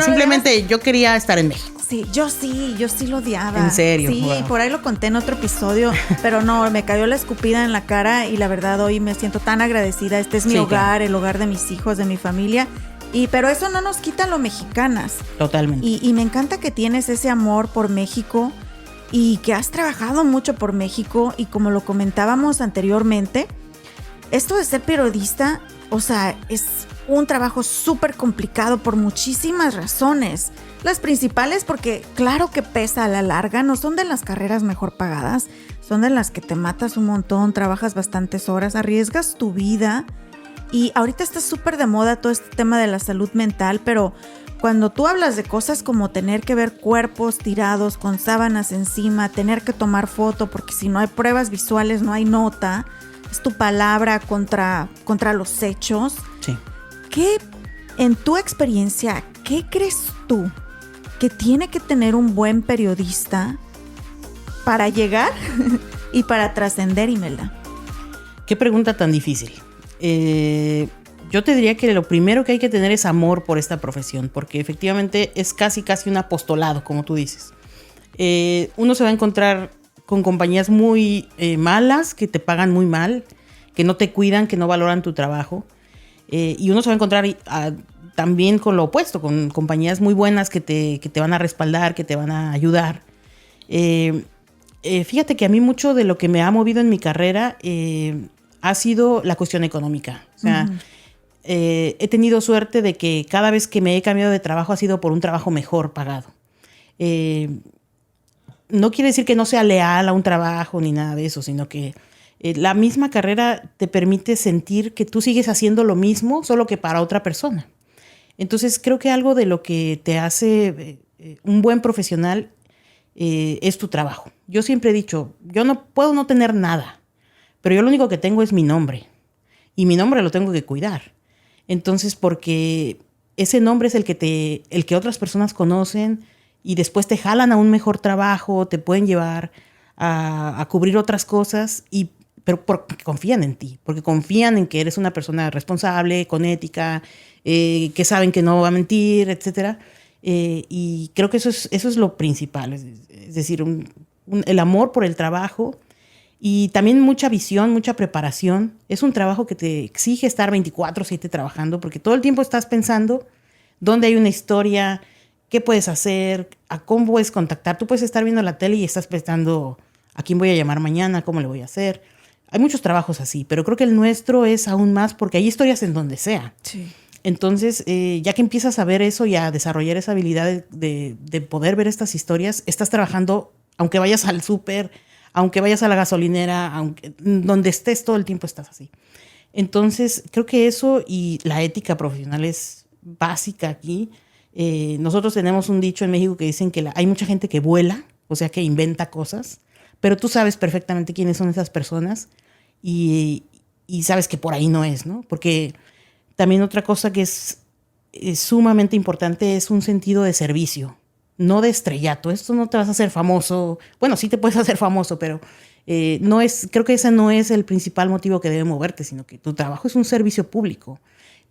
Speaker 2: simplemente yo quería estar en México.
Speaker 1: Sí, yo sí lo odiaba.
Speaker 2: ¿En serio?
Speaker 1: Sí,
Speaker 2: wow.
Speaker 1: Por ahí lo conté en otro episodio, pero no, me cayó la escupida en la cara y la verdad hoy me siento tan agradecida. Este es mi hogar, claro. El hogar de mis hijos, de mi familia. Pero eso no nos quita lo mexicanas.
Speaker 2: Totalmente.
Speaker 1: Y me encanta que tienes ese amor por México y que has trabajado mucho por México. Y como lo comentábamos anteriormente, esto de ser periodista, o sea, es un trabajo súper complicado por muchísimas razones. Las principales porque claro que pesa a la larga, no son de las carreras mejor pagadas, son de las que te matas un montón, trabajas bastantes horas, arriesgas tu vida. Y ahorita está súper de moda todo este tema de la salud mental, pero cuando tú hablas de cosas como tener que ver cuerpos tirados con sábanas encima, tener que tomar foto, porque si no hay pruebas visuales no hay nota, es tu palabra contra los hechos.
Speaker 2: Sí.
Speaker 1: ¿Qué En tu experiencia, ¿qué crees tú que tiene que tener un buen periodista para llegar y para trascender, Imelda?
Speaker 2: Qué pregunta tan difícil. Yo te diría que lo primero que hay que tener es amor por esta profesión, porque efectivamente es casi un apostolado, como tú dices. Uno se va a encontrar con compañías muy malas, que te pagan muy mal, que no te cuidan, que no valoran tu trabajo. Y uno se va a encontrar también con lo opuesto, con compañías muy buenas que te van a respaldar, que te van a ayudar. Fíjate que a mí mucho de lo que me ha movido en mi carrera ha sido la cuestión económica. O sea, he tenido suerte de que cada vez que me he cambiado de trabajo ha sido por un trabajo mejor pagado. No quiere decir que no sea leal a un trabajo ni nada de eso, sino que la misma carrera te permite sentir que tú sigues haciendo lo mismo, solo que para otra persona. Entonces creo que algo de lo que te hace un buen profesional es tu trabajo. Yo siempre he dicho, yo no puedo no tener nada, pero yo lo único que tengo es mi nombre. Y mi nombre lo tengo que cuidar. Entonces, porque ese nombre es el que otras personas conocen y después te jalan a un mejor trabajo, te pueden llevar a cubrir otras cosas, pero porque confían en ti, porque confían en que eres una persona responsable, con ética, que saben que no va a mentir, etc. Y creo que eso es lo principal, es decir, el amor por el trabajo y también mucha visión, mucha preparación. Es un trabajo que te exige estar 24/7 trabajando, porque todo el tiempo estás pensando dónde hay una historia, qué puedes hacer, a cómo puedes contactar. Tú puedes estar viendo la tele y estás pensando a quién voy a llamar mañana, cómo le voy a hacer. Hay muchos trabajos así, pero creo que el nuestro es aún más porque hay historias en donde sea.
Speaker 1: Sí.
Speaker 2: Entonces, ya que empiezas a ver eso y a desarrollar esa habilidad de poder ver estas historias, estás trabajando, aunque vayas al súper, aunque vayas a la gasolinera, donde estés todo el tiempo estás así. Entonces, creo que eso y la ética profesional es básica aquí. Nosotros tenemos un dicho en México que dicen que hay mucha gente que vuela, o sea, que inventa cosas, pero tú sabes perfectamente quiénes son esas personas y sabes que por ahí no es, ¿no? Porque también otra cosa que es sumamente importante es un sentido de servicio, no de estrellato. Esto no te vas a hacer famoso. Bueno, sí te puedes hacer famoso, pero creo que ese no es el principal motivo que debe moverte, sino que tu trabajo es un servicio público,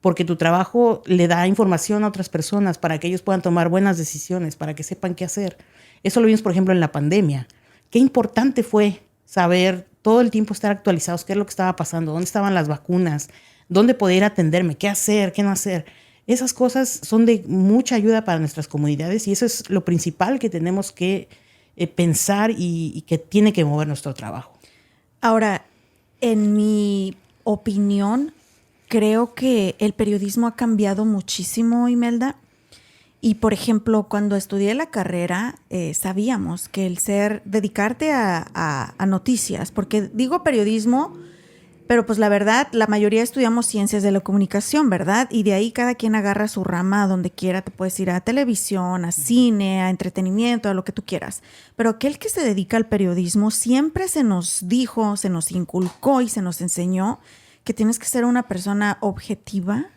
Speaker 2: porque tu trabajo le da información a otras personas para que ellos puedan tomar buenas decisiones, para que sepan qué hacer. Eso lo vimos, por ejemplo, en la pandemia. Qué importante fue saber todo el tiempo estar actualizados, qué es lo que estaba pasando, dónde estaban las vacunas, dónde poder atenderme, qué hacer, qué no hacer. Esas cosas son de mucha ayuda para nuestras comunidades y eso es lo principal que tenemos que pensar y que tiene que mover nuestro trabajo.
Speaker 1: Ahora, en mi opinión, creo que el periodismo ha cambiado muchísimo, Imelda. Y, por ejemplo, cuando estudié la carrera, sabíamos que dedicarte a noticias, porque digo periodismo, pero pues la verdad, la mayoría estudiamos ciencias de la comunicación, ¿verdad? Y de ahí cada quien agarra su rama donde quiera. Te puedes ir a televisión, a cine, a entretenimiento, a lo que tú quieras. Pero aquel que se dedica al periodismo siempre se nos dijo, se nos inculcó y se nos enseñó que tienes que ser una persona objetiva,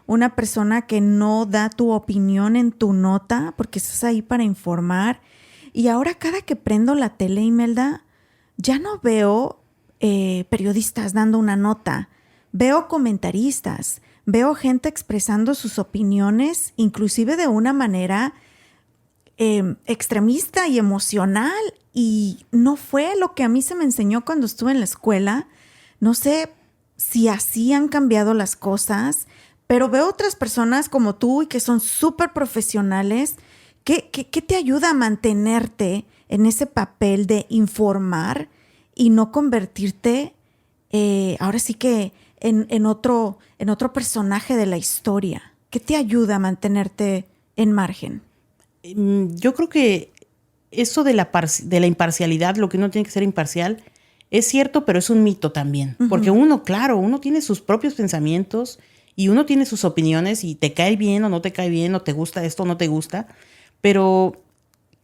Speaker 1: una persona que no da tu opinión en tu nota porque estás ahí para informar. Y ahora cada que prendo la tele, Imelda, ya no veo periodistas dando una nota, veo comentaristas, veo gente expresando sus opiniones, inclusive de una manera extremista y emocional, y no fue lo que a mí se me enseñó cuando estuve en la escuela. No sé si así han cambiado las cosas, pero veo otras personas como tú y que son súper profesionales. ¿Qué te ayuda a mantenerte en ese papel de informar y no convertirte ahora sí que en otro personaje de la historia? ¿Qué te ayuda a mantenerte en margen?
Speaker 2: Yo creo que eso de la imparcialidad, lo que uno tiene que ser imparcial, es cierto, pero es un mito también. Uh-huh. Porque uno tiene sus propios pensamientos y uno tiene sus opiniones y te cae bien o no te cae bien, o te gusta esto o no te gusta. Pero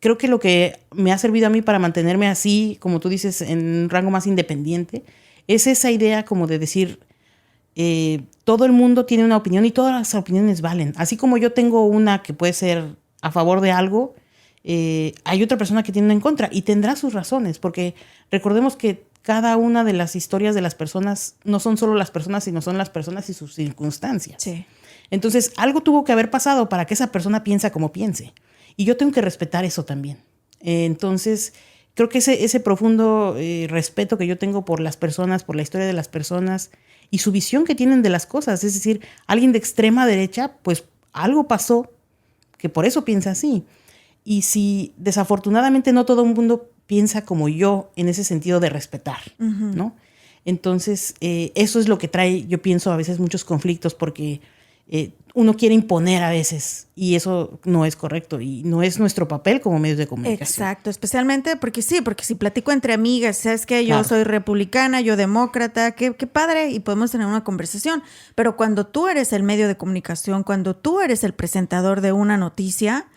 Speaker 2: creo que lo que me ha servido a mí para mantenerme así, como tú dices, en un rango más independiente, es esa idea como de decir, todo el mundo tiene una opinión y todas las opiniones valen. Así como yo tengo una que puede ser a favor de algo, hay otra persona que tiene una en contra y tendrá sus razones, porque recordemos que cada una de las historias de las personas no son solo las personas, sino son las personas y sus circunstancias.
Speaker 1: Sí.
Speaker 2: Entonces, algo tuvo que haber pasado para que esa persona piense como piense. Y yo tengo que respetar eso también. Entonces, creo que ese profundo respeto que yo tengo por las personas, por la historia de las personas y su visión que tienen de las cosas. Es decir, alguien de extrema derecha, pues algo pasó que por eso piensa así. Y si desafortunadamente no todo el mundo piensa como yo en ese sentido de respetar, ¿no? Entonces, eso es lo que trae, yo pienso, a veces muchos conflictos porque uno quiere imponer a veces y eso no es correcto y no es nuestro papel como medios de comunicación.
Speaker 1: Exacto, especialmente porque si platico entre amigas, ¿sabes qué? Yo
Speaker 2: Claro.
Speaker 1: soy republicana, yo demócrata, qué padre, y podemos tener una conversación, pero cuando tú eres el medio de comunicación, cuando tú eres el presentador de una noticia,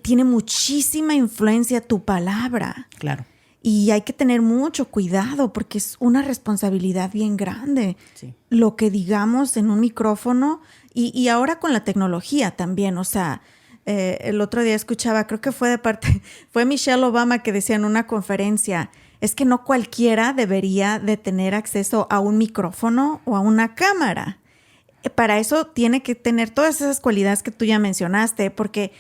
Speaker 1: tiene muchísima influencia tu palabra.
Speaker 2: Claro.
Speaker 1: Y hay que tener mucho cuidado porque es una responsabilidad bien grande.
Speaker 2: Sí.
Speaker 1: Lo que digamos en un micrófono y ahora con la tecnología también. O sea, el otro día escuchaba, creo que fue Michelle Obama que decía en una conferencia, es que no cualquiera debería de tener acceso a un micrófono o a una cámara. Para eso tiene que tener todas esas cualidades que tú ya mencionaste, porque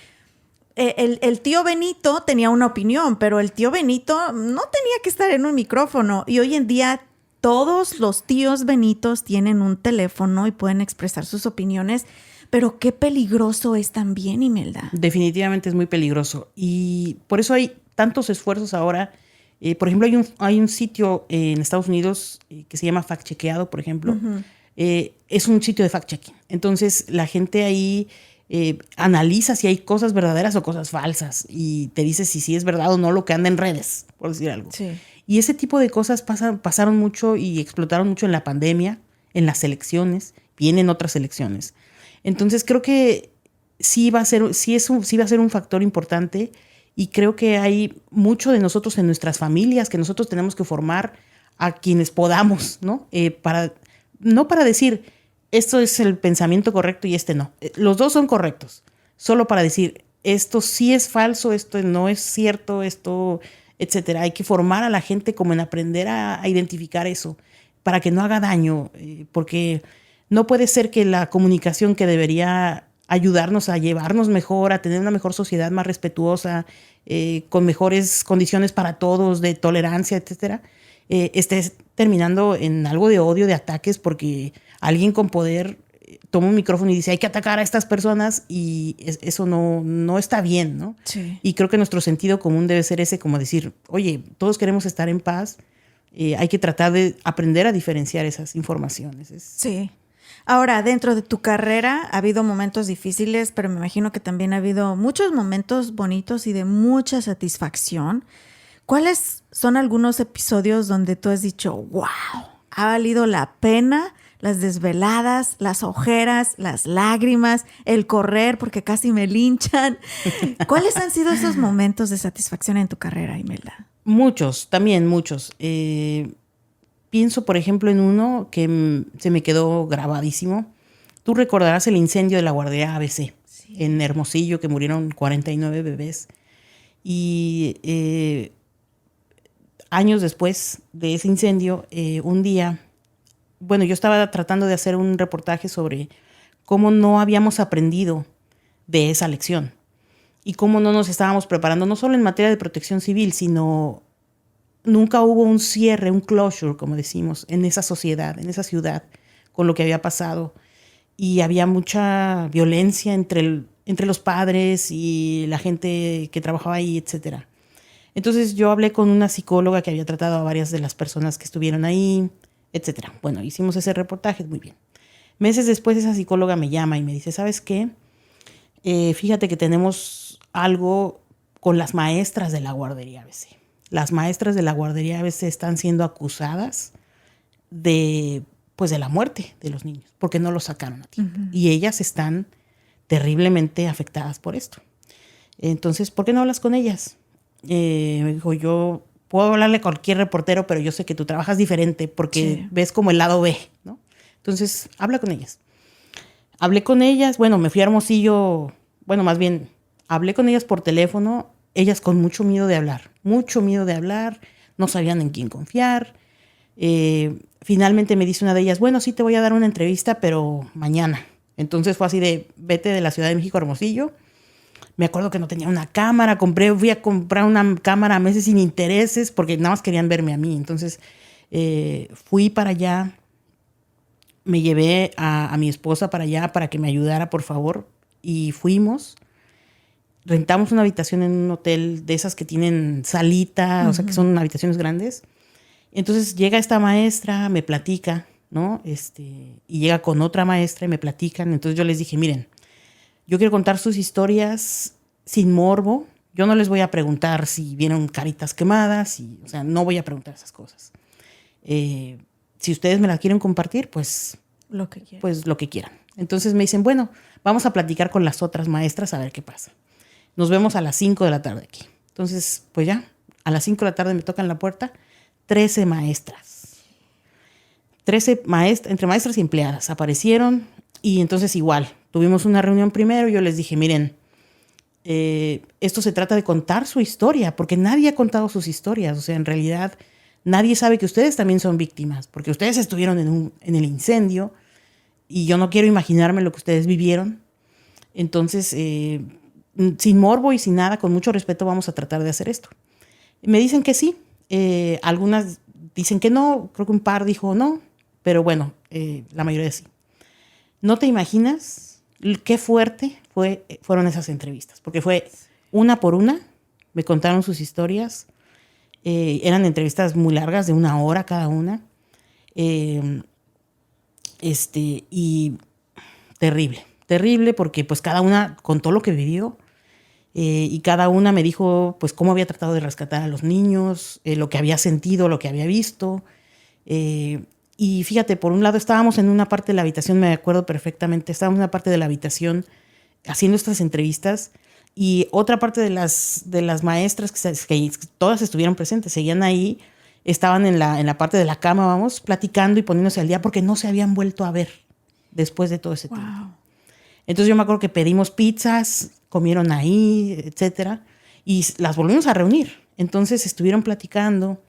Speaker 1: el tío Benito tenía una opinión, pero el tío Benito no tenía que estar en un micrófono. Y hoy en día todos los tíos Benitos tienen un teléfono y pueden expresar sus opiniones. Pero qué peligroso es también, Imelda.
Speaker 2: Definitivamente es muy peligroso. Y por eso hay tantos esfuerzos ahora. Por ejemplo, hay un sitio en Estados Unidos que se llama Fact Chequeado, por ejemplo. Es un sitio de fact-checking. Entonces, la gente ahí analiza si hay cosas verdaderas o cosas falsas y te dice si es verdad o no lo que anda en redes, por decir algo.
Speaker 1: Sí.
Speaker 2: Y ese tipo de cosas pasaron mucho y explotaron mucho en la pandemia, en las elecciones, vienen otras elecciones. Entonces creo que sí va a ser un factor importante y creo que hay mucho de nosotros en nuestras familias que nosotros tenemos que formar a quienes podamos, ¿no? No para decir esto es el pensamiento correcto y este no. Los dos son correctos. Solo para decir, esto sí es falso, esto no es cierto, esto, etcétera. Hay que formar a la gente como en aprender a identificar eso para que no haga daño, porque no puede ser que la comunicación que debería ayudarnos a llevarnos mejor, a tener una mejor sociedad más respetuosa, con mejores condiciones para todos, de tolerancia, etcétera, esté terminando en algo de odio, de ataques, porque alguien con poder toma un micrófono y dice hay que atacar a estas personas y eso no está bien, ¿no?
Speaker 1: Sí.
Speaker 2: Y creo que nuestro sentido común debe ser ese, como decir, oye, todos queremos estar en paz, hay que tratar de aprender a diferenciar esas informaciones.
Speaker 1: Sí. Ahora, dentro de tu carrera ha habido momentos difíciles, pero me imagino que también ha habido muchos momentos bonitos y de mucha satisfacción. ¿Cuáles son algunos episodios donde tú has dicho, wow, ha valido la pena las desveladas, las ojeras, las lágrimas, el correr porque casi me linchan? ¿Cuáles han sido esos momentos de satisfacción en tu carrera, Imelda?
Speaker 2: Muchos, también muchos. Pienso, por ejemplo, en uno que se me quedó grabadísimo. Tú recordarás el incendio de la guardería ABC en Hermosillo, que murieron 49 bebés. Y años después de ese incendio, un día, bueno, yo estaba tratando de hacer un reportaje sobre cómo no habíamos aprendido de esa lección y cómo no nos estábamos preparando, no solo en materia de protección civil, sino nunca hubo un cierre, un closure, como decimos, en esa sociedad, en esa ciudad, con lo que había pasado. Y había mucha violencia entre los padres y la gente que trabajaba ahí, etcétera. Entonces yo hablé con una psicóloga que había tratado a varias de las personas que estuvieron ahí, etcétera. Bueno, hicimos ese reportaje, muy bien. Meses después esa psicóloga me llama y me dice, ¿sabes qué? Fíjate que tenemos algo con las maestras de la guardería ABC. Las maestras de la guardería ABC están siendo acusadas de la muerte de los niños, porque no los sacaron a tiempo. Uh-huh. Y ellas están terriblemente afectadas por esto. Entonces, ¿por qué no hablas con ellas? Me dijo, yo puedo hablarle a cualquier reportero, pero yo sé que tú trabajas diferente porque ves como el lado B, ¿no? Entonces, habla con ellas. Hablé con ellas, bueno, me fui a Hermosillo, bueno, más bien, hablé con ellas por teléfono, ellas con mucho miedo de hablar, no sabían en quién confiar. Finalmente me dice una de ellas, bueno, sí te voy a dar una entrevista, pero mañana. Entonces fue así de, vete de la Ciudad de México a Hermosillo. Me acuerdo que no tenía una cámara, fui a comprar una cámara a meses sin intereses porque nada más querían verme a mí. Entonces fui para allá, me llevé a mi esposa para allá para que me ayudara, por favor, y fuimos. Rentamos una habitación en un hotel de esas que tienen salita, o sea, que son habitaciones grandes. Entonces llega esta maestra, me platica, ¿no? Y llega con otra maestra y me platican. Entonces yo les dije, miren, yo quiero contar sus historias sin morbo. Yo no les voy a preguntar si vieron caritas quemadas, o sea, no voy a preguntar esas cosas. Si ustedes me las quieren compartir, pues lo que quieran. Entonces me dicen, bueno, vamos a platicar con las otras maestras a ver qué pasa. Nos vemos a las 5 de la tarde aquí. Entonces, pues ya, a las 5 de la tarde me tocan la puerta 13 maestras. 13 entre maestras y empleadas aparecieron y entonces igual, tuvimos una reunión primero y yo les dije, miren, esto se trata de contar su historia, porque nadie ha contado sus historias. O sea, en realidad nadie sabe que ustedes también son víctimas, porque ustedes estuvieron en el incendio y yo no quiero imaginarme lo que ustedes vivieron. Entonces, sin morbo y sin nada, con mucho respeto vamos a tratar de hacer esto. Me dicen que sí, algunas dicen que no, creo que un par dijo no, pero bueno, la mayoría sí. No te imaginas qué fuerte fueron esas entrevistas, porque fue una por una, me contaron sus historias, eran entrevistas muy largas, de 1 hora cada una, y terrible porque pues cada una contó lo que vivió, y cada una me dijo pues cómo había tratado de rescatar a los niños, lo que había sentido, lo que había visto. Y fíjate, por un lado estábamos en una parte de la habitación, me acuerdo perfectamente, estábamos en una parte de la habitación haciendo estas entrevistas y otra parte de las maestras que todas estuvieron presentes, seguían ahí, estaban en la parte de la cama, vamos, platicando y poniéndose al día porque no se habían vuelto a ver después de todo ese tiempo. Entonces yo me acuerdo que pedimos pizzas, comieron ahí, etcétera, y las volvimos a reunir. Entonces estuvieron platicando.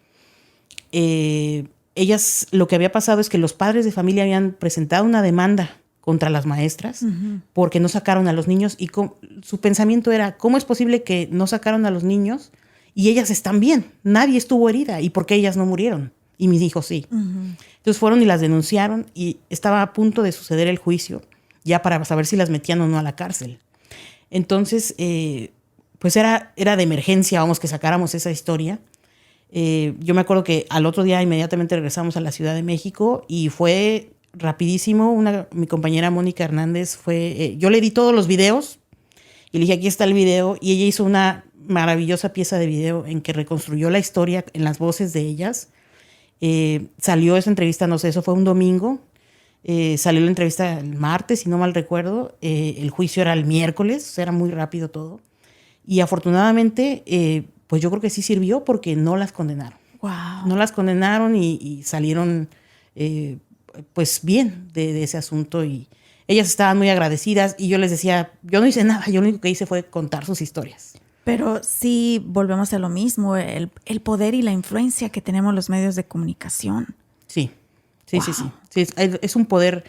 Speaker 2: Ellas, lo que había pasado es que los padres de familia habían presentado una demanda contra las maestras porque no sacaron a los niños y su pensamiento era, ¿cómo es posible que no sacaron a los niños y ellas están bien? Nadie estuvo herida. ¿Y por qué ellas no murieron? Y mis hijos sí. Entonces fueron y las denunciaron y estaba a punto de suceder el juicio ya para saber si las metían o no a la cárcel. Entonces, pues era de emergencia, vamos, que sacáramos esa historia. Yo me acuerdo que al otro día inmediatamente regresamos a la Ciudad de México y fue rapidísimo. Mi compañera Mónica Hernández yo le di todos los videos y le dije, aquí está el video, y ella hizo una maravillosa pieza de video en que reconstruyó la historia en las voces de ellas. Salió esa entrevista, no sé, eso fue un domingo. Salió la entrevista el martes, si no mal recuerdo. El juicio era el miércoles, o sea, era muy rápido todo. Y afortunadamente, pues yo creo que sí sirvió porque no las condenaron.
Speaker 1: Wow.
Speaker 2: No las condenaron y salieron pues bien de ese asunto. Y ellas estaban muy agradecidas y yo les decía, yo no hice nada, yo lo único que hice fue contar sus historias.
Speaker 1: Pero sí volvemos a lo mismo, el poder y la influencia que tenemos los medios de comunicación.
Speaker 2: Sí. Sí, wow. Sí. Es un poder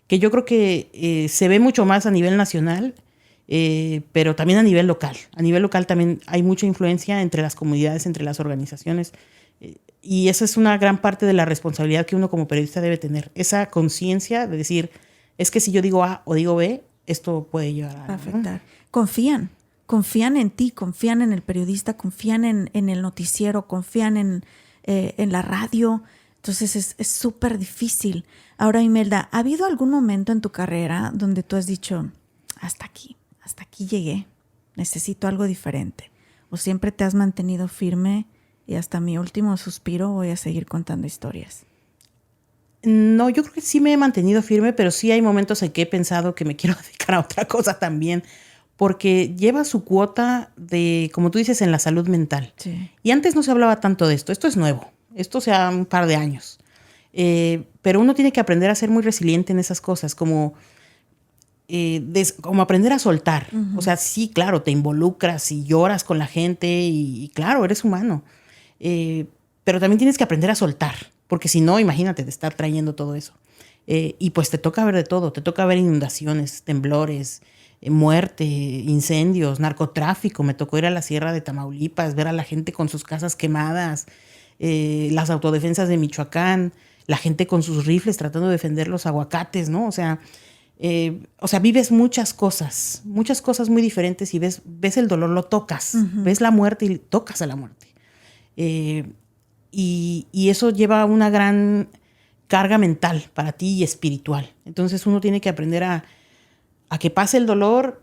Speaker 2: que yo creo que se ve mucho más a nivel nacional, pero también a nivel local. A nivel local también hay mucha influencia entre las comunidades, entre las organizaciones, y esa es una gran parte de la responsabilidad que uno como periodista debe tener. Esa conciencia de decir, es que si yo digo A o digo B, esto puede llevar a
Speaker 1: afectar. Confían en ti, confían en el periodista, confían en el noticiero, confían en la radio. Entonces es súper difícil. Ahora, Imelda, ¿ha habido algún momento en tu carrera donde tú has dicho, hasta aquí llegué, necesito algo diferente? ¿O siempre te has mantenido firme y hasta mi último suspiro voy a seguir contando historias?
Speaker 2: No, yo creo que sí me he mantenido firme, pero sí hay momentos en que he pensado que me quiero dedicar a otra cosa también, porque lleva su cuota de, como tú dices, en la salud mental.
Speaker 1: Sí.
Speaker 2: Y antes no se hablaba tanto de esto. Esto es nuevo. Esto sea un par de años. Pero uno tiene que aprender a ser muy resiliente en esas cosas, como aprender a soltar. O sea, sí, claro, te involucras y lloras con la gente y claro, eres humano. Pero también tienes que aprender a soltar, porque si no, imagínate de estar trayendo todo eso. Y pues te toca ver de todo, te toca ver inundaciones, temblores, muerte, incendios, narcotráfico. Me tocó ir a la Sierra de Tamaulipas, ver a la gente con sus casas quemadas, las autodefensas de Michoacán, la gente con sus rifles tratando de defender los aguacates, ¿no? O sea, vives muchas cosas muy diferentes y ves el dolor, lo tocas, ves la muerte y tocas a la muerte. Y eso lleva una gran carga mental para ti y espiritual. Entonces uno tiene que aprender a que pase el dolor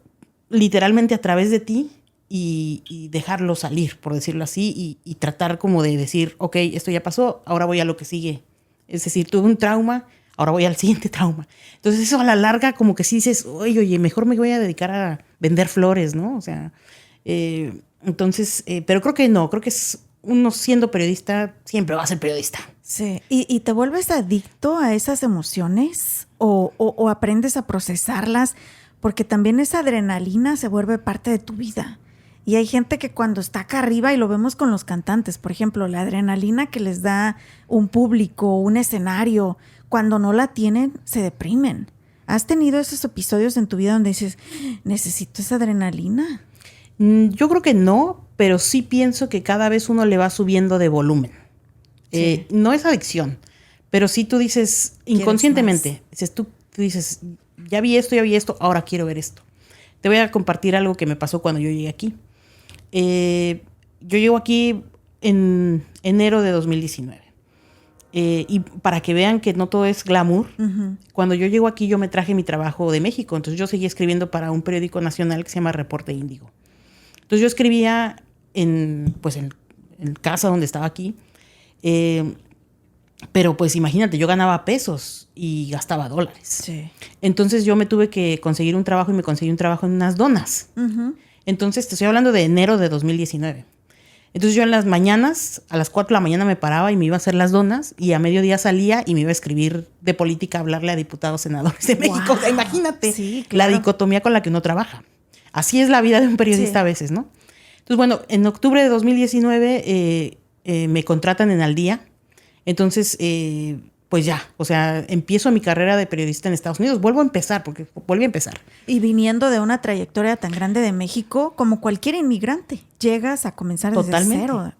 Speaker 2: literalmente a través de ti y dejarlo salir, por decirlo así, y tratar como de decir, ok, esto ya pasó, ahora voy a lo que sigue. Es decir, tuve un trauma, ahora voy al siguiente trauma. Entonces eso a la larga como que sí dices, oye, mejor me voy a dedicar a vender flores, ¿no? O sea, pero creo que no, creo que es uno siendo periodista siempre va a ser periodista.
Speaker 1: Sí. ¿Y te vuelves adicto a esas emociones o aprendes a procesarlas? Porque también esa adrenalina se vuelve parte de tu vida. Y hay gente que cuando está acá arriba, y lo vemos con los cantantes, por ejemplo, la adrenalina que les da un público, un escenario, cuando no la tienen, se deprimen. ¿Has tenido esos episodios en tu vida donde dices, necesito esa adrenalina?
Speaker 2: Yo creo que no, pero sí pienso que cada vez uno le va subiendo de volumen. Sí. No es adicción, pero sí tú dices inconscientemente, tú dices, ya vi esto, ahora quiero ver esto. Te voy a compartir algo que me pasó cuando yo llegué aquí. Yo llego aquí en enero de 2019. Y para que vean que no todo es glamour, cuando yo llego aquí yo me traje mi trabajo de México. Entonces yo seguía escribiendo para un periódico nacional que se llama Reporte Índigo. Entonces yo escribía en casa donde estaba aquí. Pero pues imagínate, yo ganaba pesos y gastaba dólares. Sí. Entonces yo me tuve que conseguir un trabajo y me conseguí un trabajo en unas donas. Entonces te estoy hablando de enero de 2019. Entonces yo en las mañanas, a las 4 de la mañana me paraba y me iba a hacer las donas y a mediodía salía y me iba a escribir de política, hablarle a diputados, senadores de México. O sea, imagínate la dicotomía con la que uno trabaja. Así es la vida de un periodista a veces, ¿no? Entonces, bueno, en octubre de 2019 me contratan en Al Día. Entonces, pues ya, o sea, empiezo mi carrera de periodista en Estados Unidos. Vuelvo a empezar.
Speaker 1: Y viniendo de una trayectoria tan grande de México, como cualquier inmigrante, llegas a comenzar desde cero.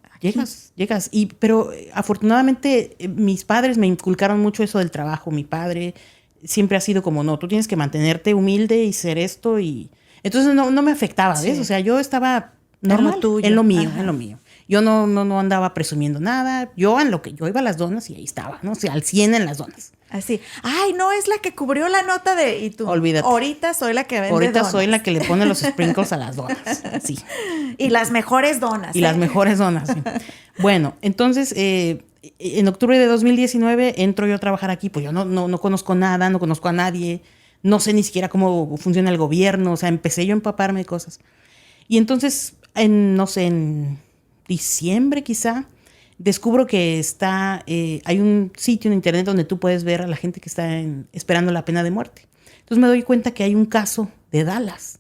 Speaker 2: Llegas. Pero afortunadamente mis padres me inculcaron mucho eso del trabajo. Mi padre siempre ha sido como, no, tú tienes que mantenerte humilde y ser esto. Y entonces no me afectaba, ¿ves? O sea, yo estaba normal, en lo mío. Yo no andaba presumiendo nada. Yo iba a las donas y ahí estaba, ¿no? O sea, al 100 en las donas.
Speaker 1: Así. Ay, no, es la que cubrió la nota de... Y tú,
Speaker 2: olvídate.
Speaker 1: Ahorita soy la que vende
Speaker 2: Ahorita
Speaker 1: donas.
Speaker 2: soy la que le pone los sprinkles a las donas. Sí.
Speaker 1: Y las mejores donas.
Speaker 2: Las mejores donas, sí. Bueno, entonces, en octubre de 2019 entro yo a trabajar aquí. Pues yo no conozco nada, no conozco a nadie. No sé ni siquiera cómo funciona el gobierno. O sea, empecé yo a empaparme de cosas. Y entonces, en diciembre quizá, descubro que hay un sitio en internet donde tú puedes ver a la gente que está esperando la pena de muerte. Entonces me doy cuenta que hay un caso de Dallas.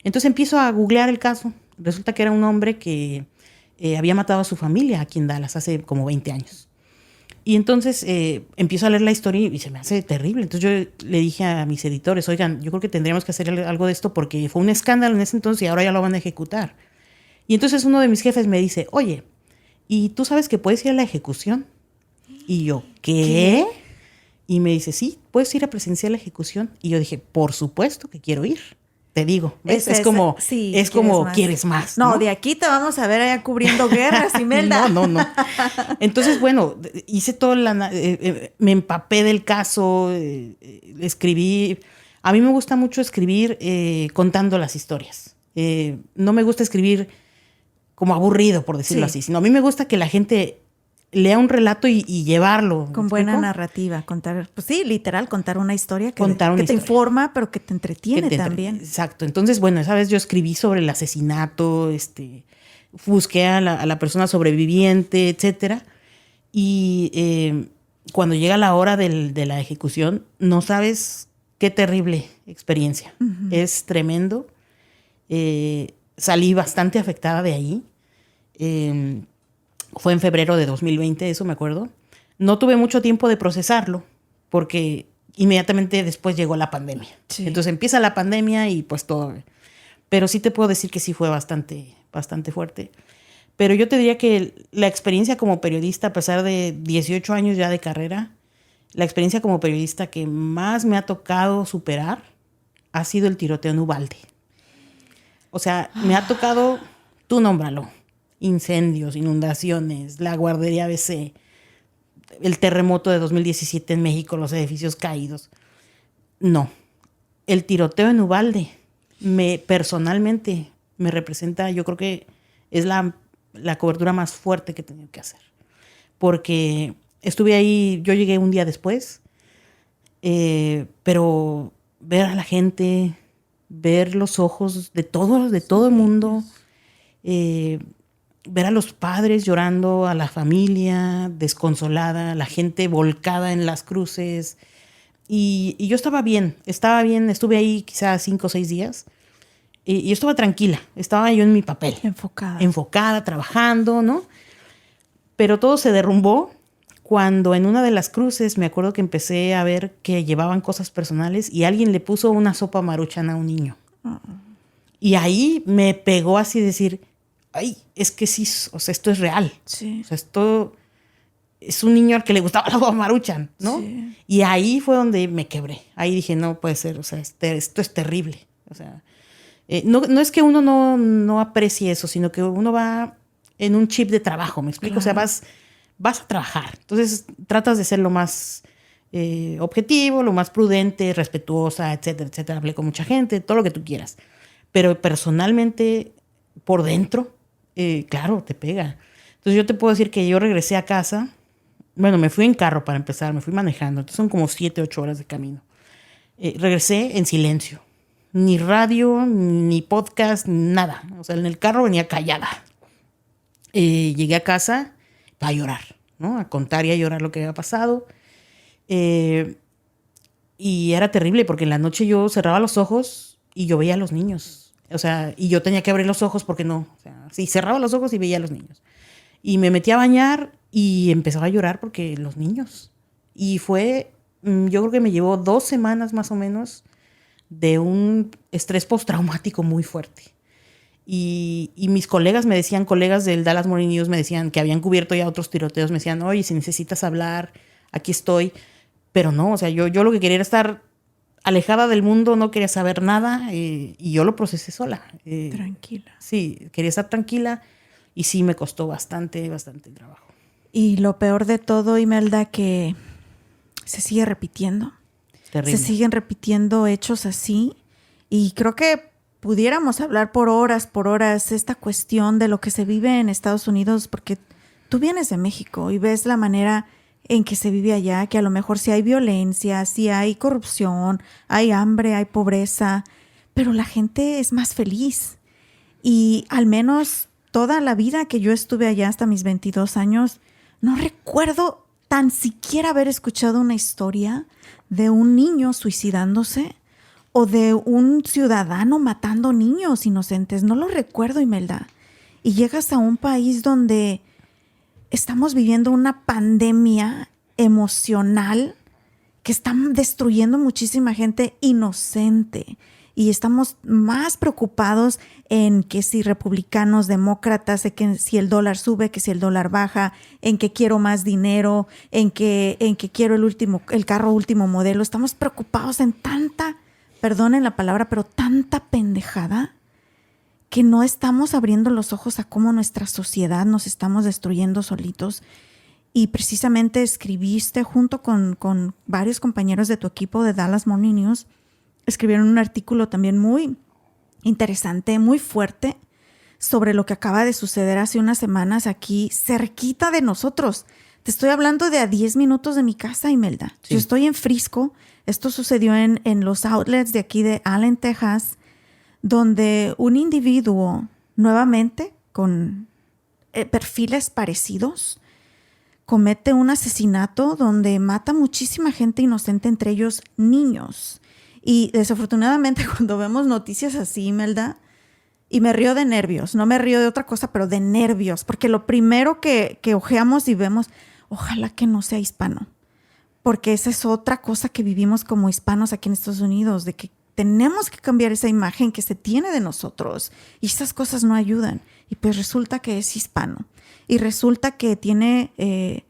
Speaker 2: Entonces empiezo a googlear el caso. Resulta que era un hombre que había matado a su familia aquí en Dallas hace como 20 años. Y entonces empiezo a leer la historia y se me hace terrible. Entonces yo le dije a mis editores, oigan, yo creo que tendríamos que hacer algo de esto porque fue un escándalo en ese entonces y ahora ya lo van a ejecutar. Y entonces uno de mis jefes me dice, oye, ¿y tú sabes que puedes ir a la ejecución? Y yo, ¿qué? Y me dice, sí, puedes ir a presenciar la ejecución. Y yo dije, por supuesto que quiero ir. Te digo, ¿ves? Es como, ¿quieres más?
Speaker 1: No, de aquí te vamos a ver allá cubriendo guerras, Imelda.
Speaker 2: No. Entonces, bueno, hice todo, me empapé del caso, escribí. A mí me gusta mucho escribir contando las historias. No me gusta escribir como aburrido, por decirlo así, sino a mí me gusta que la gente lea un relato y llevarlo.
Speaker 1: Con buena narrativa, contar, pues sí, literal, contar una historia que te informa, pero que te entretiene también.
Speaker 2: Exacto. Entonces, bueno, esa vez yo escribí sobre el asesinato, busqué a la persona sobreviviente, etcétera. Y cuando llega la hora de la ejecución, no sabes qué terrible experiencia. Uh-huh. Es tremendo. Salí bastante afectada de ahí. Fue en febrero de 2020, eso me acuerdo. No tuve mucho tiempo de procesarlo porque inmediatamente después llegó la pandemia. Sí. Entonces empieza la pandemia y pues todo. Pero sí te puedo decir que sí fue bastante fuerte. Pero yo te diría que la experiencia como periodista, a pesar de 18 años ya de carrera, la experiencia como periodista que más me ha tocado superar ha sido el tiroteo en Uvalde. O sea, me ha tocado, tú nómbralo, incendios, inundaciones, la guardería ABC, el terremoto de 2017 en México, los edificios caídos. No, el tiroteo en Uvalde personalmente me representa, yo creo que es la cobertura más fuerte que he tenido que hacer. Porque estuve ahí, yo llegué un día después, pero ver a la gente, ver los ojos de todo el mundo, ver a los padres llorando, a la familia desconsolada, la gente volcada en las cruces. Y yo estaba bien, estuve ahí quizás 5 o 6 días. Y yo estaba tranquila, estaba yo en mi papel. Enfocada, trabajando, ¿no? Pero todo se derrumbó cuando en una de las cruces me acuerdo que empecé a ver que llevaban cosas personales y alguien le puso una sopa Maruchan a un niño. Uh-uh. Y ahí me pegó así decir, ay, es que sí, o sea, esto es real. Sí. O sea, esto es un niño al que le gustaba la sopa Maruchan, ¿no? Sí. Y ahí fue donde me quebré. Ahí dije, no puede ser, o sea, esto es terrible. O sea, no es que uno no aprecie eso, sino que uno va en un chip de trabajo, ¿me explico? Claro. O sea, vas a trabajar. Entonces, tratas de ser lo más objetivo, lo más prudente, respetuosa, etcétera, etcétera. Hablé con mucha gente, todo lo que tú quieras. Pero personalmente, por dentro, claro, te pega. Entonces, yo te puedo decir que yo regresé a casa. Bueno, me fui en carro para empezar, me fui manejando. Entonces, son como 7, 8 horas de camino. Regresé en silencio. Ni radio, ni podcast, nada. O sea, en el carro venía callada. Llegué a casa para llorar, ¿no? A contar y a llorar lo que había pasado. Y era terrible porque en la noche yo cerraba los ojos y yo veía a los niños. O sea, y yo tenía que abrir los ojos porque no. O sea, sí, cerraba los ojos y veía a los niños. Y me metí a bañar y empezaba a llorar porque los niños. Y fue, yo creo que me llevó 2 semanas más o menos de un estrés postraumático muy fuerte. Y mis colegas me decían, colegas del Dallas Morning News me decían que habían cubierto ya otros tiroteos, me decían, oye, si necesitas hablar, aquí estoy. Pero no, o sea, yo lo que quería era estar alejada del mundo, no quería saber nada y yo lo procesé sola.
Speaker 1: Tranquila.
Speaker 2: Sí, quería estar tranquila y sí me costó bastante trabajo.
Speaker 1: Y lo peor de todo, Imelda, que se sigue repitiendo. Terrible. Se siguen repitiendo hechos así y creo que pudiéramos hablar por horas esta cuestión de lo que se vive en Estados Unidos, porque tú vienes de México y ves la manera en que se vive allá, que a lo mejor sí hay violencia, sí hay corrupción, hay hambre, hay pobreza, pero la gente es más feliz. Y al menos toda la vida que yo estuve allá hasta mis 22 años, no recuerdo tan siquiera haber escuchado una historia de un niño suicidándose o de un ciudadano matando niños inocentes. No lo recuerdo, Imelda. Y llegas a un país donde estamos viviendo una pandemia emocional que está destruyendo muchísima gente inocente. Y estamos más preocupados en que si republicanos, demócratas, que si el dólar sube, que si el dólar baja, en que quiero más dinero, en que quiero el carro último modelo. Estamos preocupados en tanta, perdonen la palabra, pero tanta pendejada que no estamos abriendo los ojos a cómo nuestra sociedad nos estamos destruyendo solitos. Y precisamente escribiste junto con varios compañeros de tu equipo de Dallas Morning News, escribieron un artículo también muy interesante, muy fuerte, sobre lo que acaba de suceder hace unas semanas aquí, cerquita de nosotros. Te estoy hablando de a 10 minutos de mi casa, Imelda. Sí. Yo estoy en Frisco. Esto sucedió en los outlets de aquí de Allen, Texas, donde un individuo, nuevamente con perfiles parecidos, comete un asesinato donde mata muchísima gente inocente, entre ellos niños. Y desafortunadamente cuando vemos noticias así, Imelda, y me río de nervios, no me río de otra cosa, pero de nervios, porque lo primero que ojeamos y vemos, ojalá que no sea hispano, porque esa es otra cosa que vivimos como hispanos aquí en Estados Unidos, de que tenemos que cambiar esa imagen que se tiene de nosotros y esas cosas no ayudan. Y pues resulta que es hispano y resulta que tiene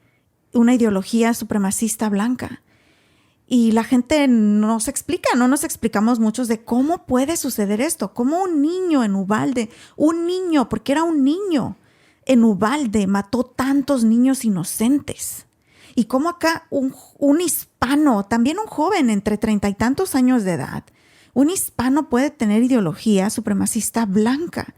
Speaker 1: una ideología supremacista blanca. Y la gente no se explica, no nos explicamos muchos de cómo puede suceder esto. Cómo un niño en Uvalde, un niño, porque era un niño en Uvalde, mató tantos niños inocentes. Y cómo acá un hispano, también un joven entre 30 y tantos años de edad, un hispano puede tener ideología supremacista blanca.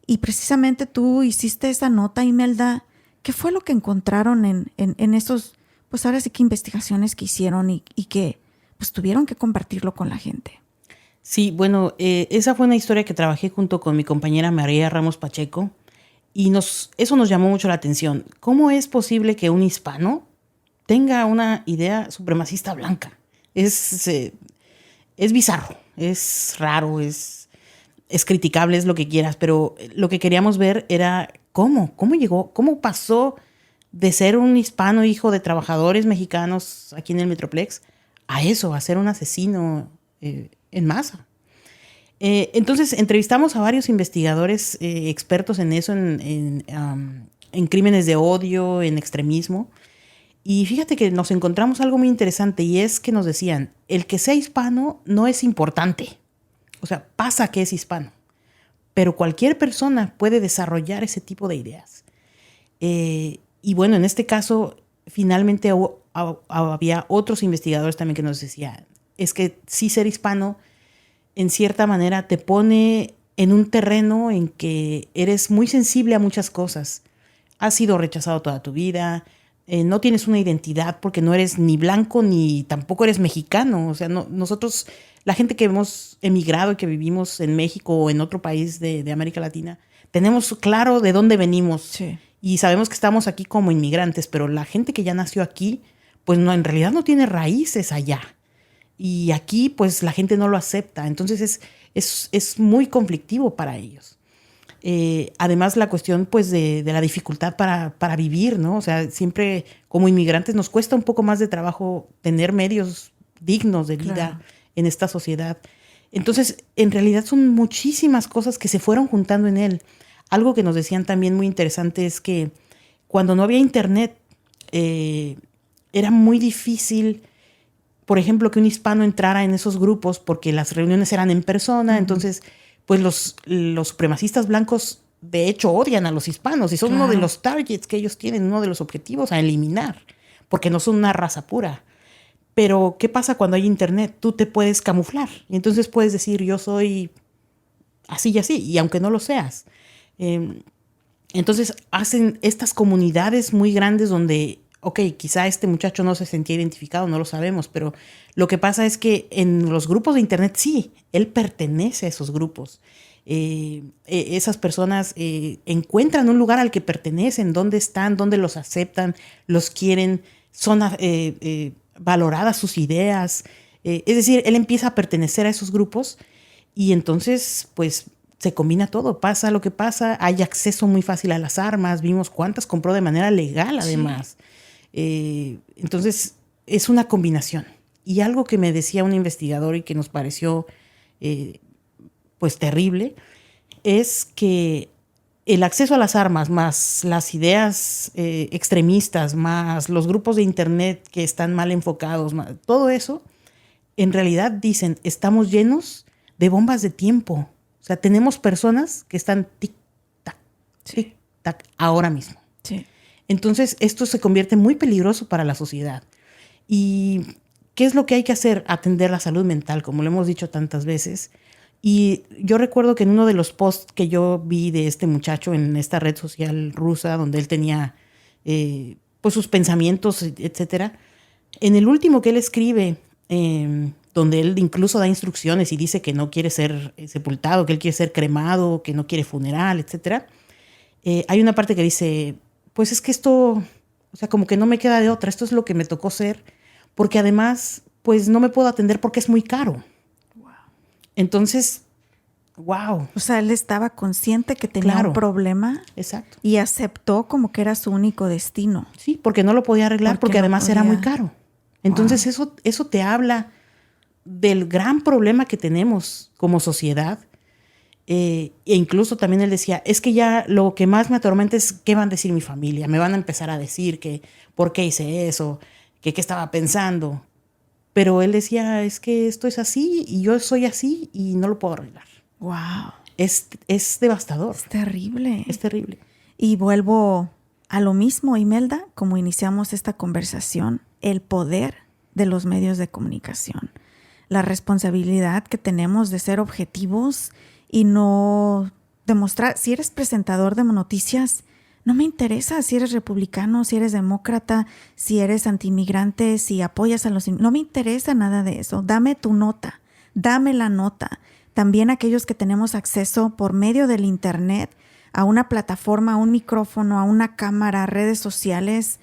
Speaker 1: Y precisamente tú hiciste esa nota, Imelda. ¿Qué fue lo que encontraron en esos, pues ahora sí que investigaciones que hicieron y que pues tuvieron que compartirlo con la gente?
Speaker 2: Sí, bueno, esa fue una historia que trabajé junto con mi compañera María Ramos Pacheco y eso nos llamó mucho la atención. ¿Cómo es posible que un hispano tenga una idea supremacista blanca? Es bizarro, es raro, es criticable, es lo que quieras, pero lo que queríamos ver era cómo llegó, cómo pasó de ser un hispano hijo de trabajadores mexicanos aquí en el Metroplex a eso, a ser un asesino en masa. Entonces entrevistamos a varios investigadores expertos en eso, en crímenes de odio, en extremismo. Y fíjate que nos encontramos algo muy interesante y es que nos decían, el que sea hispano no es importante. O sea, pasa que es hispano. Pero cualquier persona puede desarrollar ese tipo de ideas. Y bueno, en este caso, finalmente había otros investigadores también que nos decían, es que sí ser hispano, en cierta manera, te pone en un terreno en que eres muy sensible a muchas cosas. Has sido rechazado toda tu vida, no tienes una identidad porque no eres ni blanco ni tampoco eres mexicano. O sea, nosotros, la gente que hemos emigrado y que vivimos en México o en otro país de América Latina, tenemos claro de dónde venimos. Sí. Y sabemos que estamos aquí como inmigrantes, pero la gente que ya nació aquí, pues no, en realidad no tiene raíces allá. Y aquí, pues la gente no lo acepta. Entonces es muy conflictivo para ellos. Además, la cuestión pues de la dificultad para vivir, ¿no? O sea, siempre como inmigrantes nos cuesta un poco más de trabajo tener medios dignos de vida, claro, en esta sociedad. Entonces, en realidad son muchísimas cosas que se fueron juntando en él. Algo que nos decían también muy interesante es que cuando no había internet, era muy difícil, por ejemplo, que un hispano entrara en esos grupos porque las reuniones eran en persona. Uh-huh. Entonces, pues los supremacistas blancos de hecho odian a los hispanos y son claro, uno de los targets que ellos tienen, uno de los objetivos a eliminar, porque no son una raza pura. Pero, ¿qué pasa cuando hay internet? Tú te puedes camuflar y entonces puedes decir, yo soy así y así, y aunque no lo seas. Entonces hacen estas comunidades muy grandes donde, ok, quizá este muchacho no se sentía identificado, no lo sabemos, pero lo que pasa es que en los grupos de internet sí, él pertenece a esos grupos. Esas personas encuentran un lugar al que pertenecen, dónde están, dónde los aceptan, los quieren, son valoradas sus ideas. Es decir, él empieza a pertenecer a esos grupos y entonces pues se combina todo, pasa lo que pasa, hay acceso muy fácil a las armas, vimos cuántas compró de manera legal además. Sí. Entonces es una combinación. Y algo que me decía un investigador y que nos pareció pues terrible, es que el acceso a las armas, más las ideas extremistas, más los grupos de internet que están mal enfocados, más, todo eso, en realidad dicen, estamos llenos de bombas de tiempo. O sea, tenemos personas que están tic-tac, tic-tac, ahora mismo. Sí. Entonces, esto se convierte muy peligroso para la sociedad. ¿Y qué es lo que hay que hacer? Atender la salud mental, como lo hemos dicho tantas veces. Y yo recuerdo que en uno de los posts que yo vi de este muchacho en esta red social rusa, donde él tenía pues sus pensamientos, etcétera, en el último que él escribe, donde él incluso da instrucciones y dice que no quiere ser sepultado, que él quiere ser cremado, que no quiere funeral, etcétera, hay una parte que dice, pues es que esto O sea, como que no me queda de otra. Esto es lo que me tocó ser. Porque además, pues no me puedo atender porque es muy caro. Wow. Entonces, wow.
Speaker 1: O sea, él estaba consciente que tenía un problema.
Speaker 2: Exacto.
Speaker 1: Y aceptó como que era su único destino.
Speaker 2: Sí, porque no lo podía arreglar porque además era muy caro. Entonces eso te habla del gran problema que tenemos como sociedad. E incluso también él decía, es que ya lo que más me atormenta es qué van a decir mi familia. Me van a empezar a decir que por qué hice eso, que qué estaba pensando. Pero él decía, es que esto es así y yo soy así y no lo puedo arreglar.
Speaker 1: Wow.
Speaker 2: Es devastador.
Speaker 1: Es terrible.
Speaker 2: Es terrible.
Speaker 1: Y vuelvo a lo mismo, Imelda, como iniciamos esta conversación, el poder de los medios de comunicación. La responsabilidad que tenemos de ser objetivos y no demostrar, si eres presentador de noticias, no me interesa si eres republicano, si eres demócrata, si eres antiinmigrante, si apoyas a los... No me interesa nada de eso. Dame tu nota, dame la nota. También aquellos que tenemos acceso por medio del internet a una plataforma, a un micrófono, a una cámara, a redes sociales,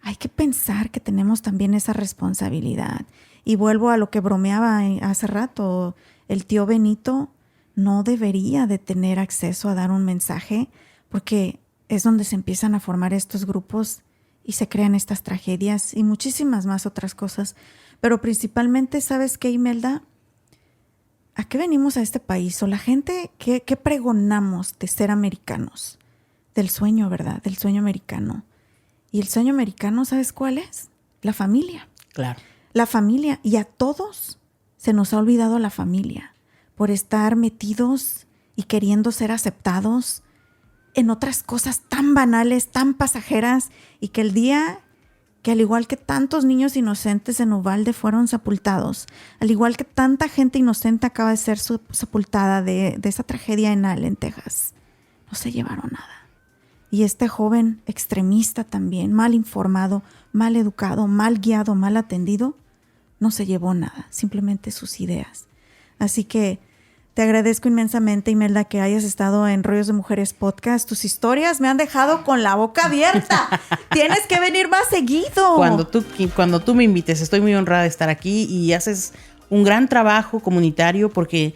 Speaker 1: hay que pensar que tenemos también esa responsabilidad. Y vuelvo a lo que bromeaba hace rato, el tío Benito no debería de tener acceso a dar un mensaje porque es donde se empiezan a formar estos grupos y se crean estas tragedias y muchísimas más otras cosas. Pero principalmente, ¿sabes qué, Imelda? ¿A qué venimos a este país? O la gente, ¿qué pregonamos de ser americanos? Del sueño, ¿verdad? Del sueño americano. Y el sueño americano, ¿sabes cuál es? La familia.
Speaker 2: Claro.
Speaker 1: La familia. Y a todos se nos ha olvidado la familia por estar metidos y queriendo ser aceptados en otras cosas tan banales, tan pasajeras, y que el día que al igual que tantos niños inocentes en Uvalde fueron sepultados, al igual que tanta gente inocente acaba de ser sepultada de esa tragedia en Allen, Texas, no se llevaron nada. Y este joven extremista también, mal informado, mal educado, mal guiado, mal atendido, no se llevó nada, simplemente sus ideas. Así que te agradezco inmensamente, Imelda, que hayas estado en Rollos de Mujeres Podcast. Tus historias me han dejado con la boca abierta. Tienes que venir más seguido.
Speaker 2: Cuando tú me invites, estoy muy honrada de estar aquí y haces un gran trabajo comunitario porque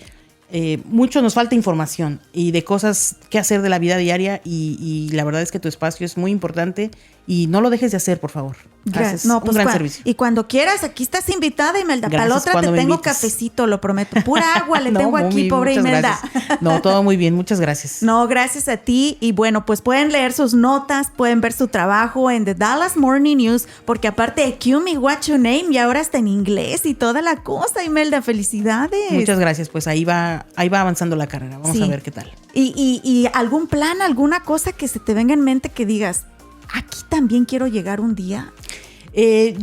Speaker 2: mucho nos falta información y de cosas que hacer de la vida diaria y la verdad es que tu espacio es muy importante y no lo dejes de hacer, por favor.
Speaker 1: Gracias. No, pues un gran servicio. Y cuando quieras, aquí estás invitada, Imelda. Para la otra te tengo cafecito, lo prometo. Pura agua le tengo aquí, pobre Imelda.
Speaker 2: Gracias. No, todo muy bien, muchas gracias.
Speaker 1: No, gracias a ti. Y bueno, pues pueden leer sus notas, pueden ver su trabajo en The Dallas Morning News, porque aparte de Cue Me What You Name, y ahora está en inglés y toda la cosa, Imelda. Felicidades.
Speaker 2: Muchas gracias. Pues ahí va avanzando la carrera. Vamos a ver qué tal.
Speaker 1: Y algún plan, alguna cosa que se te venga en mente que digas, aquí también quiero llegar un día.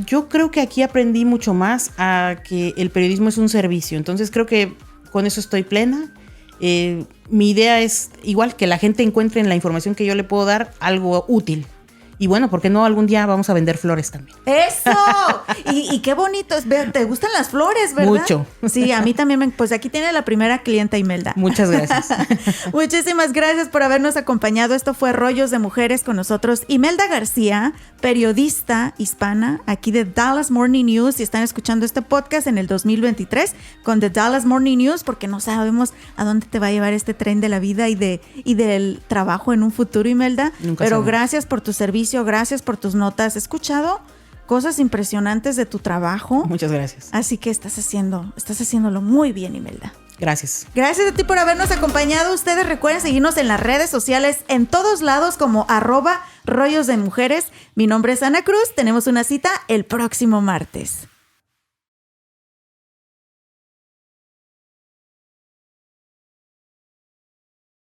Speaker 2: Yo creo que aquí aprendí mucho más a que el periodismo es un servicio. Entonces creo que con eso estoy plena. Mi idea es igual que la gente encuentre en la información que yo le puedo dar algo útil. Y bueno, ¿por qué no? Algún día vamos a vender flores también.
Speaker 1: ¡Eso! Y qué bonito. ¿Te gustan las flores, verdad?
Speaker 2: Mucho.
Speaker 1: Sí, a mí también. Pues aquí tiene la primera clienta, Imelda.
Speaker 2: Muchas gracias.
Speaker 1: Muchísimas gracias por habernos acompañado. Esto fue Rollos de Mujeres con nosotros. Imelda García, periodista hispana, aquí de Dallas Morning News. Y están escuchando este podcast en el 2023 con The Dallas Morning News, porque no sabemos a dónde te va a llevar este tren de la vida y del trabajo en un futuro, Imelda. Pero sabemos. Gracias por tu servicio. Gracias por tus notas. He escuchado cosas impresionantes de tu trabajo.
Speaker 2: Muchas gracias.
Speaker 1: Así que estás haciéndolo muy bien, Imelda.
Speaker 2: Gracias.
Speaker 1: Gracias a ti por habernos acompañado. Ustedes recuerden seguirnos en las redes sociales en todos lados como @rollos de mujeres. Mi nombre es Ana Cruz. Tenemos una cita el próximo martes.